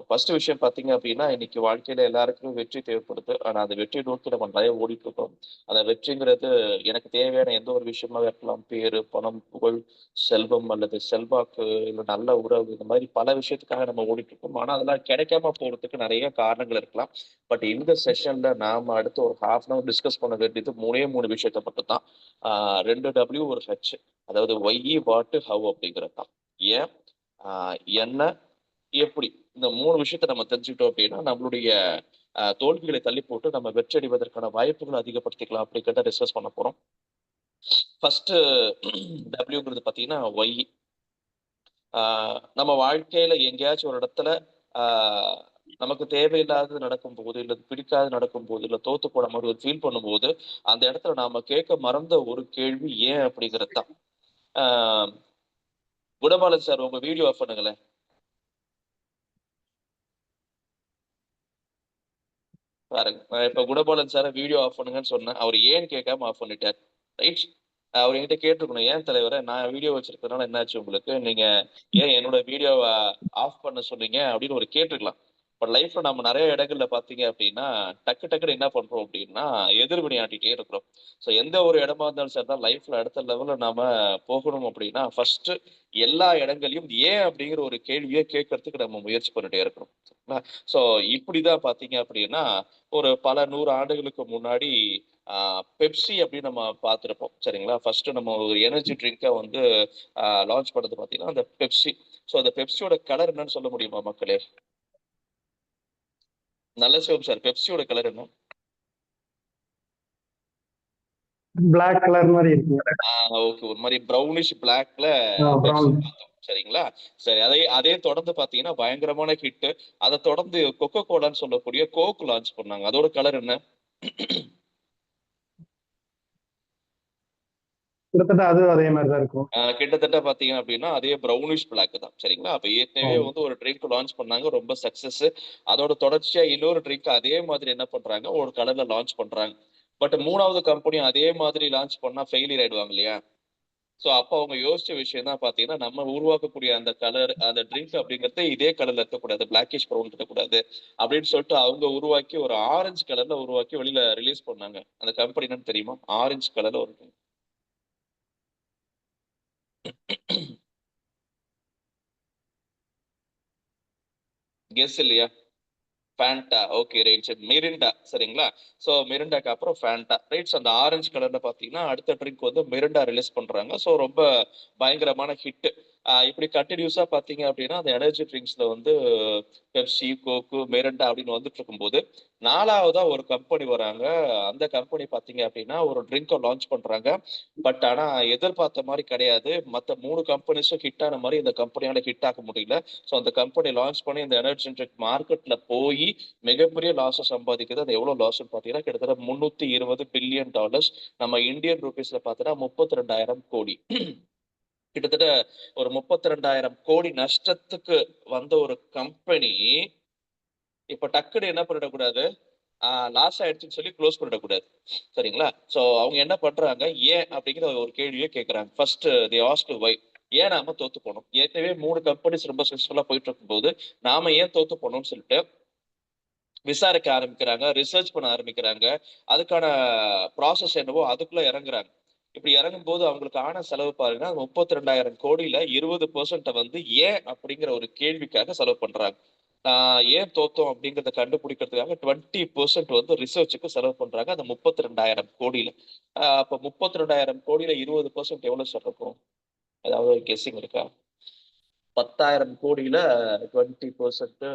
ஃபர்ஸ்ட் விஷயம் பாத்தீங்க அப்படின்னா, இன்னைக்கு வாழ்க்கையில எல்லாருக்குமே வெற்றி தேவைப்படுது. ஆனா அந்த வெற்றி நோக்கி நம்ம நிறைய ஓடிட்டு இருக்கோம். அந்த வெற்றிங்கிறது எனக்கு தேவையான எந்த ஒரு விஷயமா இருக்கலாம், பேரு, பணம், புகழ், செல்வம் அல்லது செல்வாக்கு, இல்லை நல்ல உறவு, இந்த மாதிரி பல விஷயத்துக்காக நம்ம ஓடிட்டு இருக்கோம். ஆனா அதெல்லாம் கிடைக்காம போறதுக்கு நிறைய காரணங்கள் இருக்கலாம். பட் இந்த செஷன்ல நாம அடுத்து ஒரு ½ டிஸ்கஸ் பண்ண வேண்டியது 3 விஷயத்த மட்டும் தான். 2 W ஒரு H, அதாவது ஒய், வாட், ஹவ் அப்படிங்கிறது தான். ஏன், என்ன, எப்படி, இந்த 3 விஷயத்த நம்ம தெரிஞ்சுக்கிட்டோம் அப்படின்னா நம்மளுடைய தோல்விகளை தள்ளி போட்டு நம்ம வெற்றி அடைவதற்கான வாய்ப்புகளை அதிகப்படுத்திக்கலாம் அப்படிங்கிறத டிஸ்கஸ் பண்ண போறோம். ஃபர்ஸ்ட் டபிள்யூங்கிறது பாத்தீங்கன்னா ஒய். நம்ம வாழ்க்கையில எங்கேயாச்சும் ஒரு இடத்துல நமக்கு தேவையில்லாதது நடக்கும் போது, இல்ல பிடிக்காது நடக்கும் போது, இல்ல தோத்து போன மாதிரி ஒரு ஃபீல் பண்ணும்போது அந்த இடத்துல நாம கேட்க மறந்த ஒரு கேள்வி ஏன் அப்படிங்கிறது தான். குணபாலன் சார் உங்க வீடியோ ஆஃப் பண்ணுங்களேன். பாருங்க, நான் இப்ப குணபாலன் சார் வீடியோ ஆஃப் பண்ணுங்கன்னு சொன்னேன். அவர் ஏன்னு கேட்காம ஆஃப் பண்ணிட்டார். ரைட். அவர் என்கிட்ட கேட்டிருக்கணும், ஏன் தலைவரை நான் வீடியோ வச்சிருக்கனால என்னாச்சு உங்களுக்கு, நீங்க ஏன் என்னோட வீடியோவை ஆஃப் பண்ண சொன்னீங்க அப்படின்னு ஒரு கேட்டிருக்கலாம். பட் லைஃப்ல நம்ம நிறைய இடங்கள்ல பாத்தீங்க அப்படின்னா டக்குன்னு என்ன பண்றோம் அப்படின்னா எதிர்வினையாட்டிட்டே இருக்கிறோம். ஸோ எந்த ஒரு இடமா இருந்தாலும் சரி தான், லைஃப்ல அடுத்த லெவல்ல நாம போகணும் அப்படின்னா ஃபர்ஸ்ட் எல்லா இடங்களையும் ஏன் அப்படிங்கிற ஒரு கேள்வியை கேட்கறதுக்கு நம்ம முயற்சி பண்ணிட்டே இருக்கிறோம். ஸோ இப்படிதான் பாத்தீங்க அப்படின்னா ஒரு பல 100 ஆண்டுகளுக்கு முன்னாடி பெப்சி அப்படின்னு நம்ம பார்த்துருப்போம். சரிங்களா? ஃபர்ஸ்ட் நம்ம ஒரு எனர்ஜி ட்ரிங்கை வந்து லான்ச் பண்ணது பார்த்தீங்கன்னா அந்த பெப்சி. ஸோ அந்த பெப்சியோட கலர் என்னன்னு சொல்ல முடியுமா மக்களே? நல்ல சிவம் சார், பெப்சியோட கலர் என்ன? பிளாக் கலர் மாதிரி இருக்கு. ஓகே, ஒரு மாதிரி ப்ரௌனிஷ் பிளாக்ல ப்ரௌன். சரிங்களா? சரி, அதே தொடர்ந்து பாத்தீங்கன்னா பயங்கரமான ஹிட். அதை தொடர்ந்து கொக்கோ கோலான்னு சொல்லக்கூடிய கோக் லான்ச் பண்ணாங்க. அதோட கலர் என்ன? கிட்டத்தட்ட அதுவும் அதே மாதிரி தான் இருக்கும். கிட்டத்தட்ட பாத்தீங்க அப்படின்னா அதே ப்ரௌனிஷ் பிளாக் தான். சரிங்களா? அப்ப ஏற்கனவே வந்து ஒரு ட்ரிங்க் லான்ச் பண்ணாங்க, ரொம்ப சக்சஸ். அதோட தொடர்ச்சியா இன்னொரு ட்ரிங்க் அதே மாதிரி என்ன பண்றாங்க, ஒரு கலர்ல லான்ச் பண்றாங்க. பட் 3வது கம்பெனி அதே மாதிரி லான்ச் பண்ணா ஃபெயிலியர் ஆயிடுவாங்க இல்லையா? சோ அப்ப அவங்க யோசிச்ச விஷயம் தான் பாத்தீங்கன்னா, நம்ம உருவாக்கக்கூடிய அந்த கலர், அந்த ட்ரிங்க் அப்படிங்கிறது இதே கலர்ல இருக்கக்கூடாது, பிளாக்கிஷ் ப்ரௌன் இருக்கக்கூடாது அப்படின்னு சொல்லிட்டு அவங்க உருவாக்கி ஒரு ஆரஞ்சு கலர்ல உருவாக்கி வெளியில ரிலீஸ் பண்ணாங்க. அந்த கம்பெனி என்னன்னு தெரியுமா? ஆரஞ்சு கலர்ல ஒரு கெஸ் இல்லையா? ஃபேண்டா. Okay right. சரி மிரிண்டா சரிங்களா? ஸோ மிரிண்டாக்கு அப்புறம் ஃபேண்டா. ரைட். ஸோ அந்த ஆரஞ்சு கலர்ல பார்த்தீங்கன்னா, அடுத்த ட்ரிங்க் வந்து மிரிண்டா ரிலீஸ் பண்றாங்க. ஸோ ரொம்ப பயங்கரமான ஹிட். இப்படி கன்டினியூஸா பார்த்தீங்க அப்படின்னா, அந்த எனர்ஜி ட்ரிங்க்ஸ்ல வந்து பெப்சி, கோக்கு, மிரிண்டா அப்படின்னு வந்துட்டு இருக்கும்போது, 4வதா ஒரு கம்பெனி வராங்க. அந்த கம்பெனி பார்த்தீங்க அப்படின்னா, ஒரு ட்ரிங்க்க லான்ச் பண்றாங்க. பட் ஆனா எதிர்பார்த்த மாரி கிடையாது. மத்த 3 கம்பெனிஸும் ஹிட் ஆன மாரி இந்த கம்பெனியால ஹிட் ஆக முடியல. ஸோ அந்த கம்பெனி லான்ச் பண்ணி இந்த எனர்ஜி ட்ரிங்க் மார்க்கெட்ல போயி மிகப்பெரிய லாஸ சம்பாதிக்குது. அது எவ்வளவு லாஸ்ன்னு பார்த்தீங்கன்னா, கிட்டத்தட்ட $320 பில்லியன். நம்ம இந்தியன் ரூபீஸ்ல பார்த்தோன்னா 32,000 கோடி. கிட்டத்தட்ட ஒரு 32,000 கோடி நஷ்டத்துக்கு வந்த ஒரு கம்பெனி, இப்ப டக்குன்னு என்ன பண்ணிடக்கூடாது, லாஸ் ஆயிடுச்சுன்னு சொல்லி குளோஸ் பண்ணிடக்கூடாது. சரிங்களா? சோ அவங்க என்ன பண்றாங்க, ஏன் அப்படிங்கிற ஒரு கேள்வியே கேட்கறாங்க. ஃபர்ஸ்ட் தே ஆஸ்க்ட் வை. ஏன் நாம தோத்து போனோம்? ஏற்கனவே 3 கம்பெனிஸ் ரொம்ப சக்சஸ்ஃபுல்லா போயிட்டு இருக்கும்போது, நாம ஏன் தோத்து போனோம்னு சொல்லிட்டு விசாரிக்க ஆரம்பிக்கிறாங்க, ரிசர்ச் பண்ண ஆரம்பிக்கிறாங்க. அதுக்கான ப்ராசஸ் என்னவோ அதுக்குள்ள இறங்குறாங்க. இப்படி இறங்கும்போது அவங்களுக்கு ஆன செலவு பாருங்கன்னா, 32,000 கோடியில 20% வந்து ஏன் அப்படிங்கிற ஒரு கேள்விக்காக செலவு பண்றாங்க. ஏன் தோத்தோம் அப்படிங்கிறத கண்டுபிடிக்கிறதுக்காக 20% வந்து ரிசர்ச்சுக்கு செலவு பண்றாங்க. அந்த 32,000 கோடியில. அப்ப 32,000 கோடியில 20% எவ்வளவு சார் இருக்கும்? ஏதாவது கெஸ்ஸிங் இருக்கா? 10,000 கோடியில 20%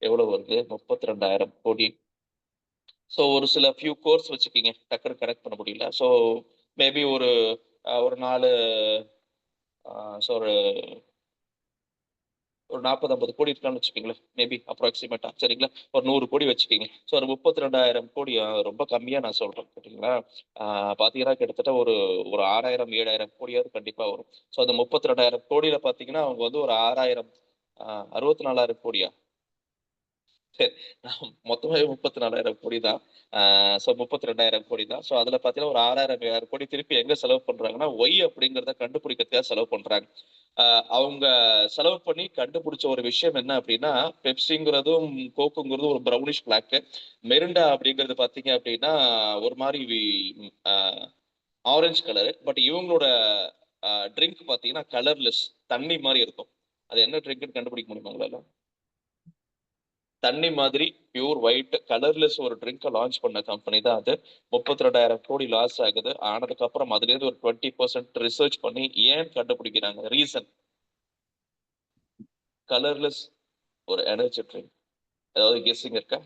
எவ்வளவு வருது? 32,000 கோடி. ஸோ ஒரு சில ஃபியூ கோர்ஸ் வச்சுக்கீங்க. டக்குனு கனெக்ட் பண்ண முடியல. ஸோ மேபி ஒரு 4 ஸோ ஒரு 40, 50 கோடி இருக்கான்னு வச்சுக்கீங்களேன். மேபி அப்ராக்ஸிமேட்டா சரிங்களா? ஒரு 100 கோடி வச்சுக்கீங்க. ஸோ ஒரு 32,000 கோடி ரொம்ப கம்மியா நான் சொல்றேன். சரிங்களா? பார்த்தீங்கன்னா கிட்டத்தட்ட ஒரு ஒரு 6,000, 7,000 கோடியாவது கண்டிப்பா வரும். ஸோ அந்த 32,000 கோடியில பார்த்தீங்கன்னா, அவங்க வந்து ஒரு 6,000 64,000 கோடியா? சரி. மொத்தமாவே 34,000 கோடி தான். ஸோ 32,000 கோடி தான். ஸோ அதுல பார்த்தீங்கன்னா, ஒரு 6,000, 7,000 கோடி திருப்பி எங்க செலவு பண்றாங்கன்னா, ஒய் அப்படிங்கிறத கண்டுபிடிக்கிறதுக்காக செலவு பண்றாங்க. அ அவங்க செலவு பண்ணி கண்டுபிடிச்ச ஒரு விஷயம் என்ன அப்படின்னா, பெப்சிங்கிறதும், கோக்குங்கிறதும் ஒரு ப்ரௌனிஷ் பிளாக். மெரிண்டா அப்படிங்கிறது பார்த்தீங்க அப்படின்னா, ஒரு மாரி அ ஆரஞ்ச் கலரு. பட் இவங்களோட ட்ரிங்க் பார்த்தீங்கன்னா, கலர்லெஸ். தண்ணி மாரி இருக்கும். அது என்ன ட்ரிங்க்ன்னு கண்டுபிடிக்க முடியுமா உங்களால? தண்ணி மாதிரி பியூர் ஒயிட் கலர்லெஸ் ஒரு ட்ரிங்க் லான்ச் பண்ண கம்பெனி தான் அது. 32,000 கோடி லாஸ் ஆகுது. ஆனதுக்கு அப்புறம் அதுலேருந்து ஒரு 20% ரிசர்ச் பண்ணி ஏன் கண்டுபிடிக்கிறாங்க? ரீசன் கலர்லெஸ் ஒரு எனர்ஜி ட்ரிங்க். ஏதாவது கெஸ்ஸிங் இருக்கா?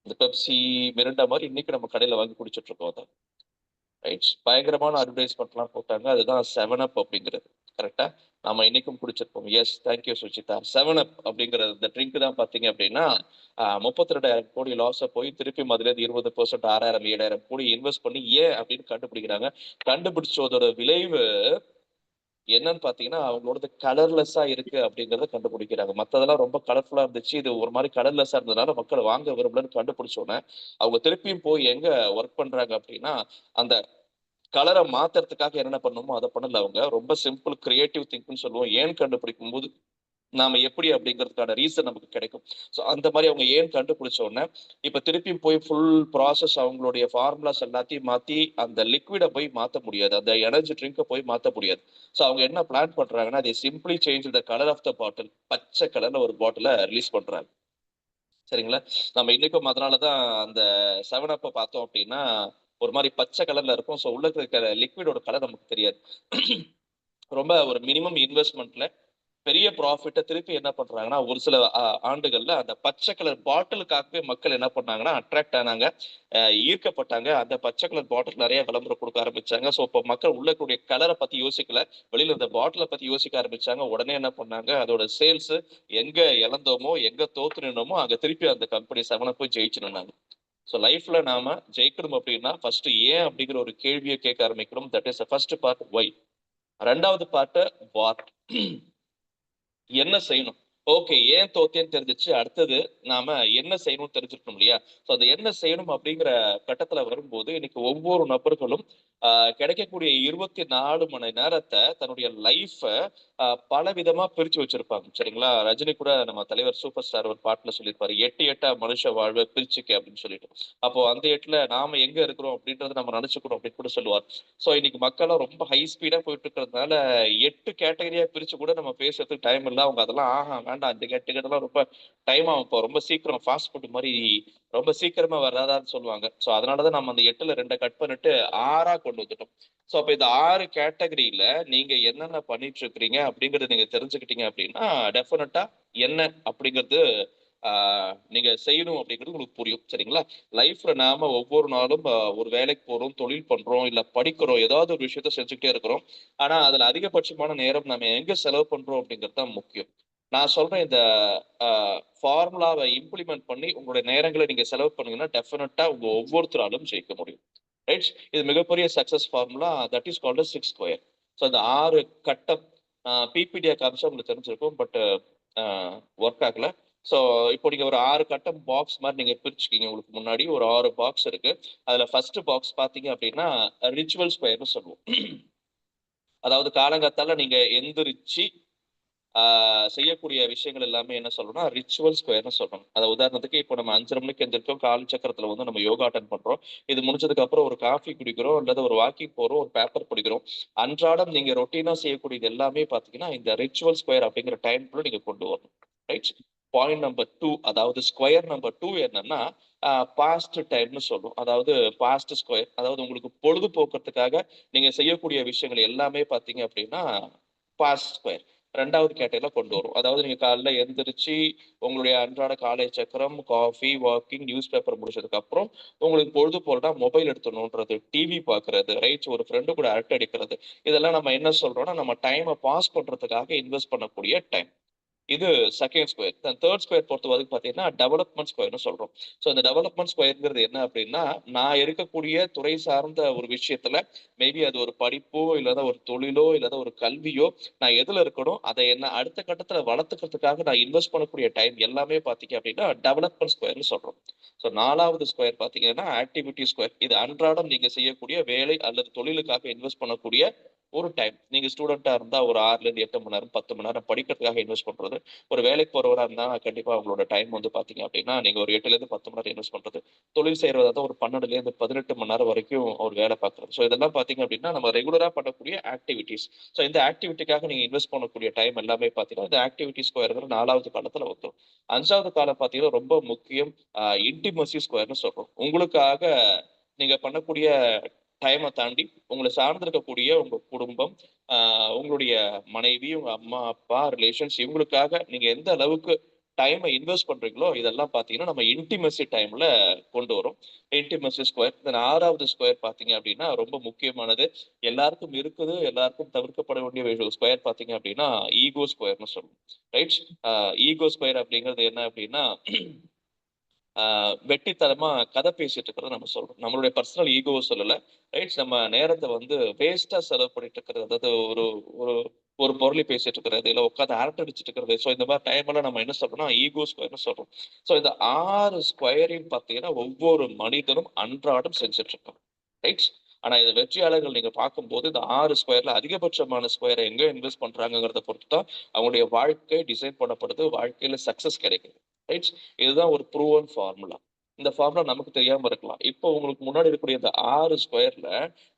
இந்த பெப்சி, மிரிண்டா மாரி இன்னைக்கு நம்ம கடையில வாங்கி குடிச்சிட்டு இருக்கோம் அத. ரைட். பயங்கரமான அட்வர்டைஸ்மென்ட்லாம் போட்டாங்க. அதுதான் 7 அப் அப்படிங்கிறது. கரெக்ட்டா? நாம இன்னைக்கும் குடிச்சிருப்போம். எஸ். Thank you Sujitha. 7 அப் அப்படிங்கிற இந்த ட்ரிங்க் தான் பார்த்தீங்க அப்படின்னா, 32,000 கோடி லாஸ போய் திருப்பியும் அதுலேருந்து 20% 6,000, 7,000 கோடி இன்வெஸ்ட் பண்ணி ஏன் அப்படின்னு கண்டுபிடிக்கிறாங்க. கண்டுபிடிச்சதோட விளைவு என்னன்னு பார்த்தீங்கன்னா, அவங்களோடது கலர்லெஸ்ஸா இருக்கு அப்படிங்கிறத கண்டுபிடிக்கிறாங்க. மத்ததெல்லாம் ரொம்ப கலர்ஃபுல்லா இருந்துச்சு. இது ஒரு மாரி கலர்லெஸ்ஸா இருந்ததுனால மக்கள் வாங்க விரும்பலன்னு கண்டுபிடிச்ச உடனே, அவங்க திருப்பியும் போய் எங்க வொர்க் பண்றாங்க அப்படின்னா, அந்த கலர மாத்துறதுக்காக என்னென்ன பண்ணணுமோ அத பண்ணல அவங்க. ரொம்ப சிம்பிள் கிரியேட்டிவ் திங்க்ன்னு சொல்லுவோம். ஏன் கண்டுபிடிக்கும்போது, நாம எப்படி அப்படிங்கிறதுக்கான ரீசன் நமக்கு கிடைக்கும். ஸோ அந்த மாரி அவங்க ஏன் கண்டுபிடிச்ச உடனே, இப்ப திருப்பியும் போய் ஃபுல் ப்ராசஸ் அவங்களுடைய ஃபார்முலாஸ் எல்லாத்தையும் மாத்தி, அந்த லிக்விட போய் மாத்த முடியாது. அந்த எனர்ஜி ட்ரிங்க போய் மாத்த முடியாது. ஸோ அவங்க என்ன பிளான் பண்றாங்கன்னா, they simply change the color of the bottle. பச்சை கலர்ல ஒரு பாட்டில ரிலீஸ் பண்றாங்க. சரிங்களா? நம்ம இன்னைக்கும் அதனால தான் அந்த 7 அப்ப பார்த்தோம் அப்படின்னா, ஒரு மாரி பச்சை கலர்ல இருக்கும். ஸோ உள்ள இருக்கிற லிக்விடோட கலர் நமக்கு தெரியாது. ரொம்ப ஒரு மினிமம் இன்வெஸ்ட்மென்ட்ல பெரிய ப்ராஃபிட்ட திருப்பி என்ன பண்றாங்கன்னா, ஒரு சில ஆண்டுகள்ல அந்த பச்சை கலர் பாட்டிலுக்காகவே மக்கள் என்ன பண்ணாங்கன்னா, அட்ராக்ட் ஆனாங்க. ஈர்க்கப்பட்டாங்க. அந்த பச்சை கலர் பாட்டில் நெறைய விளம்பரம் குடுக்க ஆரம்பிச்சாங்க. ஸோ, இப்ப மக்கள் உள்ள இருக்கக்கூடிய கலர பத்தி யோசிக்கல. வெளியில இருந்த பாட்டில பத்தி யோசிக்க ஆரம்பிச்சாங்க. உடனே என்ன பண்ணாங்க, அதோட சேல்ஸ் எங்க இழந்தோமோ, எங்க தோத்து நின்னோமோ, அங்க திருப்பி அந்த கம்பெனி 7 போய் ஜெயிச்சு நின்னாங்க. ஸோ லைஃப்ல நாம ஜெயிக்கணும் அப்படின்னா ஃபர்ஸ்ட் ஏன் அப்படிங்கிற ஒரு கேள்வியை கேட்க ஆரம்பிக்கணும். That is first part why. ரெண்டாவது பார்ட் வாட், என்ன செய்யணும். ஓகே, ஏன் தோத்தேன்னு தெரிஞ்சிச்சு, அடுத்தது நாம என்ன செய்யணும்னு தெரிஞ்சிருக்கணும் இல்லையா. ஸோ அது என்ன செய்யணும் அப்படிங்கிற கட்டத்துல வரும்போது இன்னைக்கு ஒவ்வொரு நபர்களும் கிடைக்கக்கூடிய 24 மணி நேரத்தை தன்னுடைய லைஃப பல விதமா பிரிச்சு வச்சிருப்பாங்க. சரிங்களா, ரஜினி கூட நம்ம தலைவர் சூப்பர் ஸ்டார் ஒரு பாட்டுல சொல்லியிருப்பாரு, 8 மனுஷ வாழ்வை பிரிச்சுக்க அப்படின்னு சொல்லிட்டு. அப்போ அந்த 8ல நாம எங்க இருக்கிறோம் அப்படின்றத நம்ம நினைச்சுக்கணும் அப்படின்னு கூட சொல்லுவார். ஸோ இன்னைக்கு மக்கள்லாம் ரொம்ப ஹை ஸ்பீடா போயிட்டு இருக்கிறதுனால 8 கேட்டகரியா பிரிச்சு கூட நம்ம பேசுறதுக்கு டைம் இல்லை. அவங்க அதெல்லாம் வேண்டாம், இந்த கேட்டகரியெல்லாம் ரொம்ப டைம் ஆகும், இப்போ ரொம்ப சீக்கிரம் ஃபாஸ்ட் ஃபுட் மாதிரி ரொம்ப சீக்கிரமா வராதான்னு சொல்லுவாங்க. ஸோ அதனாலதான் நம்ம அந்த 8ல 2 கட் பண்ணிட்டு 6 கொண்டு வந்துட்டோம். ஸோ அப்ப இந்த 6 கேட்டகரியில நீங்க என்னென்ன பண்ணிட்டு இருக்கிறீங்க அப்படிங்கறத நீங்க தெரிஞ்சுக்கிட்டீங்க அப்படின்னா டெஃபினட்டா என்ன அப்படிங்கிறது நீங்க செய்யணும் அப்படிங்கிறது உங்களுக்கு புரியும். சரிங்களா, லைஃப்ல நாம ஒவ்வொரு நாளும் ஒரு வேலைக்கு போறோம், தொழில் பண்றோம், இல்ல படிக்கிறோம், ஏதாவது ஒரு விஷயத்த செஞ்சுக்கிட்டே இருக்கிறோம். ஆனா அதுல அதிகபட்சமான நேரம் நம்ம எங்க செலவு பண்றோம் அப்படிங்கிறது தான் முக்கியம். நான் சொல்றேன், இந்த ஃபார்முலாவை இம்ப்ளிமெண்ட் பண்ணி உங்களுடைய நேரங்களை நீங்க செலவு பண்ணீங்கன்னா டெஃபினட்டா உங்க ஒவ்வொருத்தராலும் ஜெயிக்க முடியும். ரைட், இது மிகப்பெரிய success formula, that is called 6 square. So அந்த 6 கட்டம் பிபிடியா காமிச்சா உங்களுக்கு தெரிஞ்சிருக்கும், பட் ஒர்க் ஆகல. ஸோ இப்போ நீங்க ஒரு 6 கட்டம் பாக்ஸ் மாதிரி நீங்க பிரிச்சுக்கீங்க. உங்களுக்கு முன்னாடி ஒரு 6 பாக்ஸ் இருக்கு. அதுல ஃபர்ஸ்ட் பாக்ஸ் பாத்தீங்க அப்படின்னா ரிச்சுவல் ஸ்கொயர்னு சொல்லுவோம். அதாவது காலங்காத்தால நீங்க எந்திரிச்சு செய்யக்கூடிய விஷயங்கள் எல்லாமே என்ன சொல்லணும்னா ரிச்சுவல் ஸ்கொயர்னு சொல்லணும். அதை உதாரணத்துக்கு இப்போ நம்ம 5:30 மணிக்கு எந்திரிக்கோம், கால் சக்கரத்துல வந்து நம்ம யோகா அட்டன் பண்றோம். இது முடிஞ்சதுக்கு அப்புறம் ஒரு காஃபி குடிக்கிறோம், அல்லது ஒரு வாக்கிங் போறோம், ஒரு பேப்பர் படிக்கிறோம். அன்றாடம் நீங்க ரொட்டீனா செய்யக்கூடியது எல்லாமே பாத்தீங்கன்னா இந்த ரிச்சுவல் ஸ்கொயர் அப்படிங்கிற டைம்குள்ள நீங்க கொண்டு வரணும். ரைட், பாயிண்ட் நம்பர் 2, அதாவது ஸ்கொயர் நம்பர் 2 என்னன்னா பாஸ்ட் டைம்னு சொல்லுவோம். அதாவது பாஸ்ட் ஸ்கொயர், அதாவது உங்களுக்கு பொழுதுபோக்குறதுக்காக நீங்க செய்யக்கூடிய விஷயங்கள் எல்லாமே பாத்தீங்க அப்படின்னா பாஸ்ட் ஸ்கொயர் ரெண்டாவது கேட்டகரியில கொண்டு வரும். அதாவது நீங்க காலைல எந்திரிச்சு உங்களுடைய அன்றாட காலை சக்கரம், காஃபி, வாக்கிங், நியூஸ் பேப்பர் முடிச்சதுக்கு அப்புறம் உங்களுக்கு பொழுது போலனா மொபைல் எடுத்துணுன்றது, டிவி பாக்குறது, ரைட், ஒரு ஃப்ரெண்டு கூட அரட்டை அடிக்கிறது, இதெல்லாம் நம்ம என்ன சொல்றோம்னா நம்ம டைமை பாஸ் பண்றதுக்காக இன்வெஸ்ட் பண்ணக்கூடிய டைம். இது செகண்ட் ஸ்கொயர். தேர்ட் ஸ்கொயர் பொறுத்த வரைக்கும் பாத்தீங்கன்னா டெவலப்மெண்ட் ஸ்கொயர்னு சொல்றோம். ஸோ இந்த டெவலப்மெண்ட் ஸ்கொயர்ங்கிறது என்ன அப்படின்னா, நான் இருக்கக்கூடிய துறை சார்ந்த ஒரு விஷயத்துல மேபி அது ஒரு படிப்போ இல்லாத ஒரு தொழிலோ இல்லாத ஒரு கல்வியோ, நான் எதுல இருக்கணும் அதை என்ன அடுத்த கட்டத்துல வளர்த்துக்கிறதுக்காக நான் இன்வெஸ்ட் பண்ணக்கூடிய டைம் எல்லாமே பாத்தீங்க அப்படின்னா டெவலப்மெண்ட் ஸ்கொயர்னு சொல்றோம். ஸோ 4வது ஸ்கொயர் பாத்தீங்கன்னா ஆக்டிவிட்டி ஸ்கொயர். இது அன்றாடம் நீங்க செய்யக்கூடிய வேலை அல்லது தொழிலுக்காக இன்வெஸ்ட் பண்ணக்கூடிய ஒரு டைம். நீங்க ஸ்டூடெண்டா இருந்தா ஒரு 6ல இருந்து 8 மணி நேரம் 10 மணி நேரம் படிக்கிறதுக்காக இன்வெஸ்ட் பண்றது. ஒரு வேலைக்கு போறவரா இருந்தா கண்டிப்பா உங்களோட டைம் வந்து பாத்தீங்க அப்படின்னா நீங்க ஒரு 8ல இருந்து 10 மணி நேரம் இன்வெஸ்ட் பண்றது. தொழில் செய்யறதா இருந்தா ஒரு 12ல இருந்து 18 மணி நேரம் வரைக்கும் ஒரு வேலை பார்க்கறது. ஸோ இதெல்லாம் பாத்தீங்க அப்படின்னா நம்ம ரெகுலரா பண்ணக்கூடிய ஆக்டிவிட்டிஸ். ஸோ இந்த ஆக்டிவிட்டிக்காக நீங்க இன்வெஸ்ட் பண்ணக்கூடிய டைம் எல்லாமே பாத்தீங்கன்னா இந்த ஆக்டிவிட்டி ஸ்கொயர் 4வது காலத்துல வந்துடும். 5வது காலம் பாத்தீங்கன்னா ரொம்ப முக்கியம், இன்டிமசி ஸ்கொயர்னு சொல்றோம். உங்களுக்காக நீங்க பண்ணக்கூடிய டைமை தாண்டி உங்களை சார்ந்து இருக்கக்கூடிய உங்க குடும்பம், உங்களுடைய மனைவி, உங்க அம்மா அப்பா, ரிலேஷன்ஸ், இவங்களுக்காக நீங்க எந்த அளவுக்கு டைமை இன்வெஸ்ட் பண்றீங்களோ இதெல்லாம் பாத்தீங்கன்னா நம்ம இன்டிமசி டைம்ல கொண்டு வரும். Intimacy square. இந்த 6வது ஸ்கொயர் பாத்தீங்க அப்படின்னா ரொம்ப முக்கியமானது, எல்லாருக்கும் இருக்குது, எல்லாருக்கும் தவிர்க்கப்பட வேண்டிய ஸ்கொயர் பாத்தீங்க அப்படின்னா ஈகோ ஸ்கொயர்னு சொல்லுவோம். ரைட், ஈகோ ஸ்கொயர் அப்படிங்கிறது என்ன அப்படின்னா வெட்டித்தனமா கதை பேசிட்டு இருக்கிறத நம்ம சொல்றோம். நம்மளுடைய பர்சனல் ஈகோவை சொல்லல. ரைட், நம்ம நேரத்தை வந்து வேஸ்டா செலவு பண்ணிட்டு இருக்கிறது, அதாவது ஒரு ஒரு ஒரு பொருளை பேசிட்டு இருக்கிறது, இல்ல உட்காந்து அரட்டை அடிச்சிட்டு இருக்கிறது. ஸோ இந்த மாதிரி டைம் எல்லாம் நம்ம என்ன சொல்றோம்னா ஈகோ ஸ்கொயர்னு சொல்றோம். ஸோ இந்த 6 ஸ்கொயரையும் பார்த்தீங்கன்னா ஒவ்வொரு மனிதனும் அன்றாடம் செஞ்சுட்டு இருக்கோம். ரைட், ஆனா இந்த வெற்றியாளர்கள் நீங்க பார்க்கும்போது இந்த 6 ஸ்கொயர்ல அதிகபட்சமான ஸ்கொயரை எங்க இன்வெஸ்ட் பண்றாங்கிறத பொறுத்து தான் அவங்களுடைய வாழ்க்கை டிசைன் பண்ணப்படுது, வாழ்க்கையில சக்சஸ் கிடைக்குது. ரைட், இதுதான் ஒரு ப்ரூவன் ஃபார்முலா. இந்த ஃபார்முலா நமக்கு தெரியாம இருக்கலாம். இப்போ உங்களுக்கு முன்னாடி இருக்கக்கூடிய இந்த 6 ஸ்கொயர்ல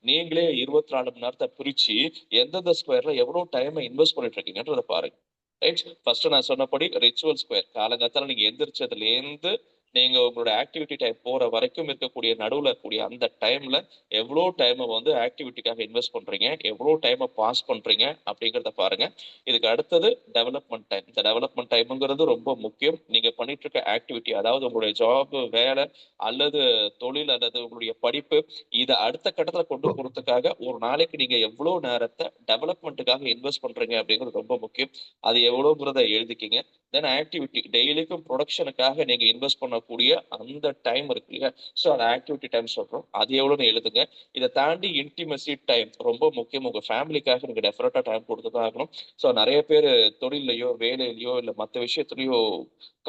நீங்களே 24 மணி நேரத்தை பிரிச்சு எந்தெந்த ஸ்கொயர்ல எவ்வளவு டைமை இன்வெஸ்ட் பண்ணிட்டு இருக்கீங்கன்றத பாருங்க. ரைட், ஃபர்ஸ்ட் நான் சொன்னபடி ரிச்சுவல் ஸ்கொயர், காலங்காத்தால நீங்க எந்திரிச்சதுல இருந்து நீங்க உங்களோட ஆக்டிவிட்டி டைம் போற வரைக்கும் இருக்கக்கூடிய நடுவுல இருக்கக்கூடிய அந்த டைம்ல எவ்வளவு டைமை வந்து ஆக்டிவிட்டிக்காக இன்வெஸ்ட் பண்றீங்க, எவ்வளவு டைமை பாஸ் பண்றீங்க அப்படிங்கிறத பாருங்க. இதுக்கு அடுத்தது டெவலப்மெண்ட் டைம். இந்த டெவலப்மெண்ட் டைம்ங்கிறது ரொம்ப முக்கியம். நீங்க பண்ணிட்டு இருக்க ஆக்டிவிட்டி, அதாவது உங்களுடைய ஜாப், வேலை அல்லது தொழில் அல்லது உங்களுடைய படிப்பு, இதை அடுத்த கட்டத்துல கொண்டு போறதுக்காக ஒரு நாளைக்கு நீங்க எவ்வளவு நேரத்தை டெவலப்மெண்ட்டுக்காக இன்வெஸ்ட் பண்றீங்க அப்படிங்கிறது ரொம்ப முக்கியம். அது எவ்வளவுங்கிறத எழுதிக்கிங்க. தென் ஆக்டிவிட்டி, டெய்லிக்கும் ப்ரொடக்ஷனுக்காக நீங்க இன்வெஸ்ட் பண்ணக்கூடிய பண்ணக்கூடிய அந்த டைம் இருக்கு இல்லையா, ஸோ அந்த ஆக்டிவிட்டி டைம் சொல்றோம், அது எவ்வளோன்னு எழுதுங்க. இதை தாண்டி இன்டிமசி டைம் ரொம்ப முக்கியம். உங்க ஃபேமிலிக்காக நீங்க டெஃபினட்டா டைம் கொடுத்துதான் ஆகணும். ஸோ நிறைய பேர் தொழிலையோ வேலையிலையோ இல்லை மற்ற விஷயத்துலையோ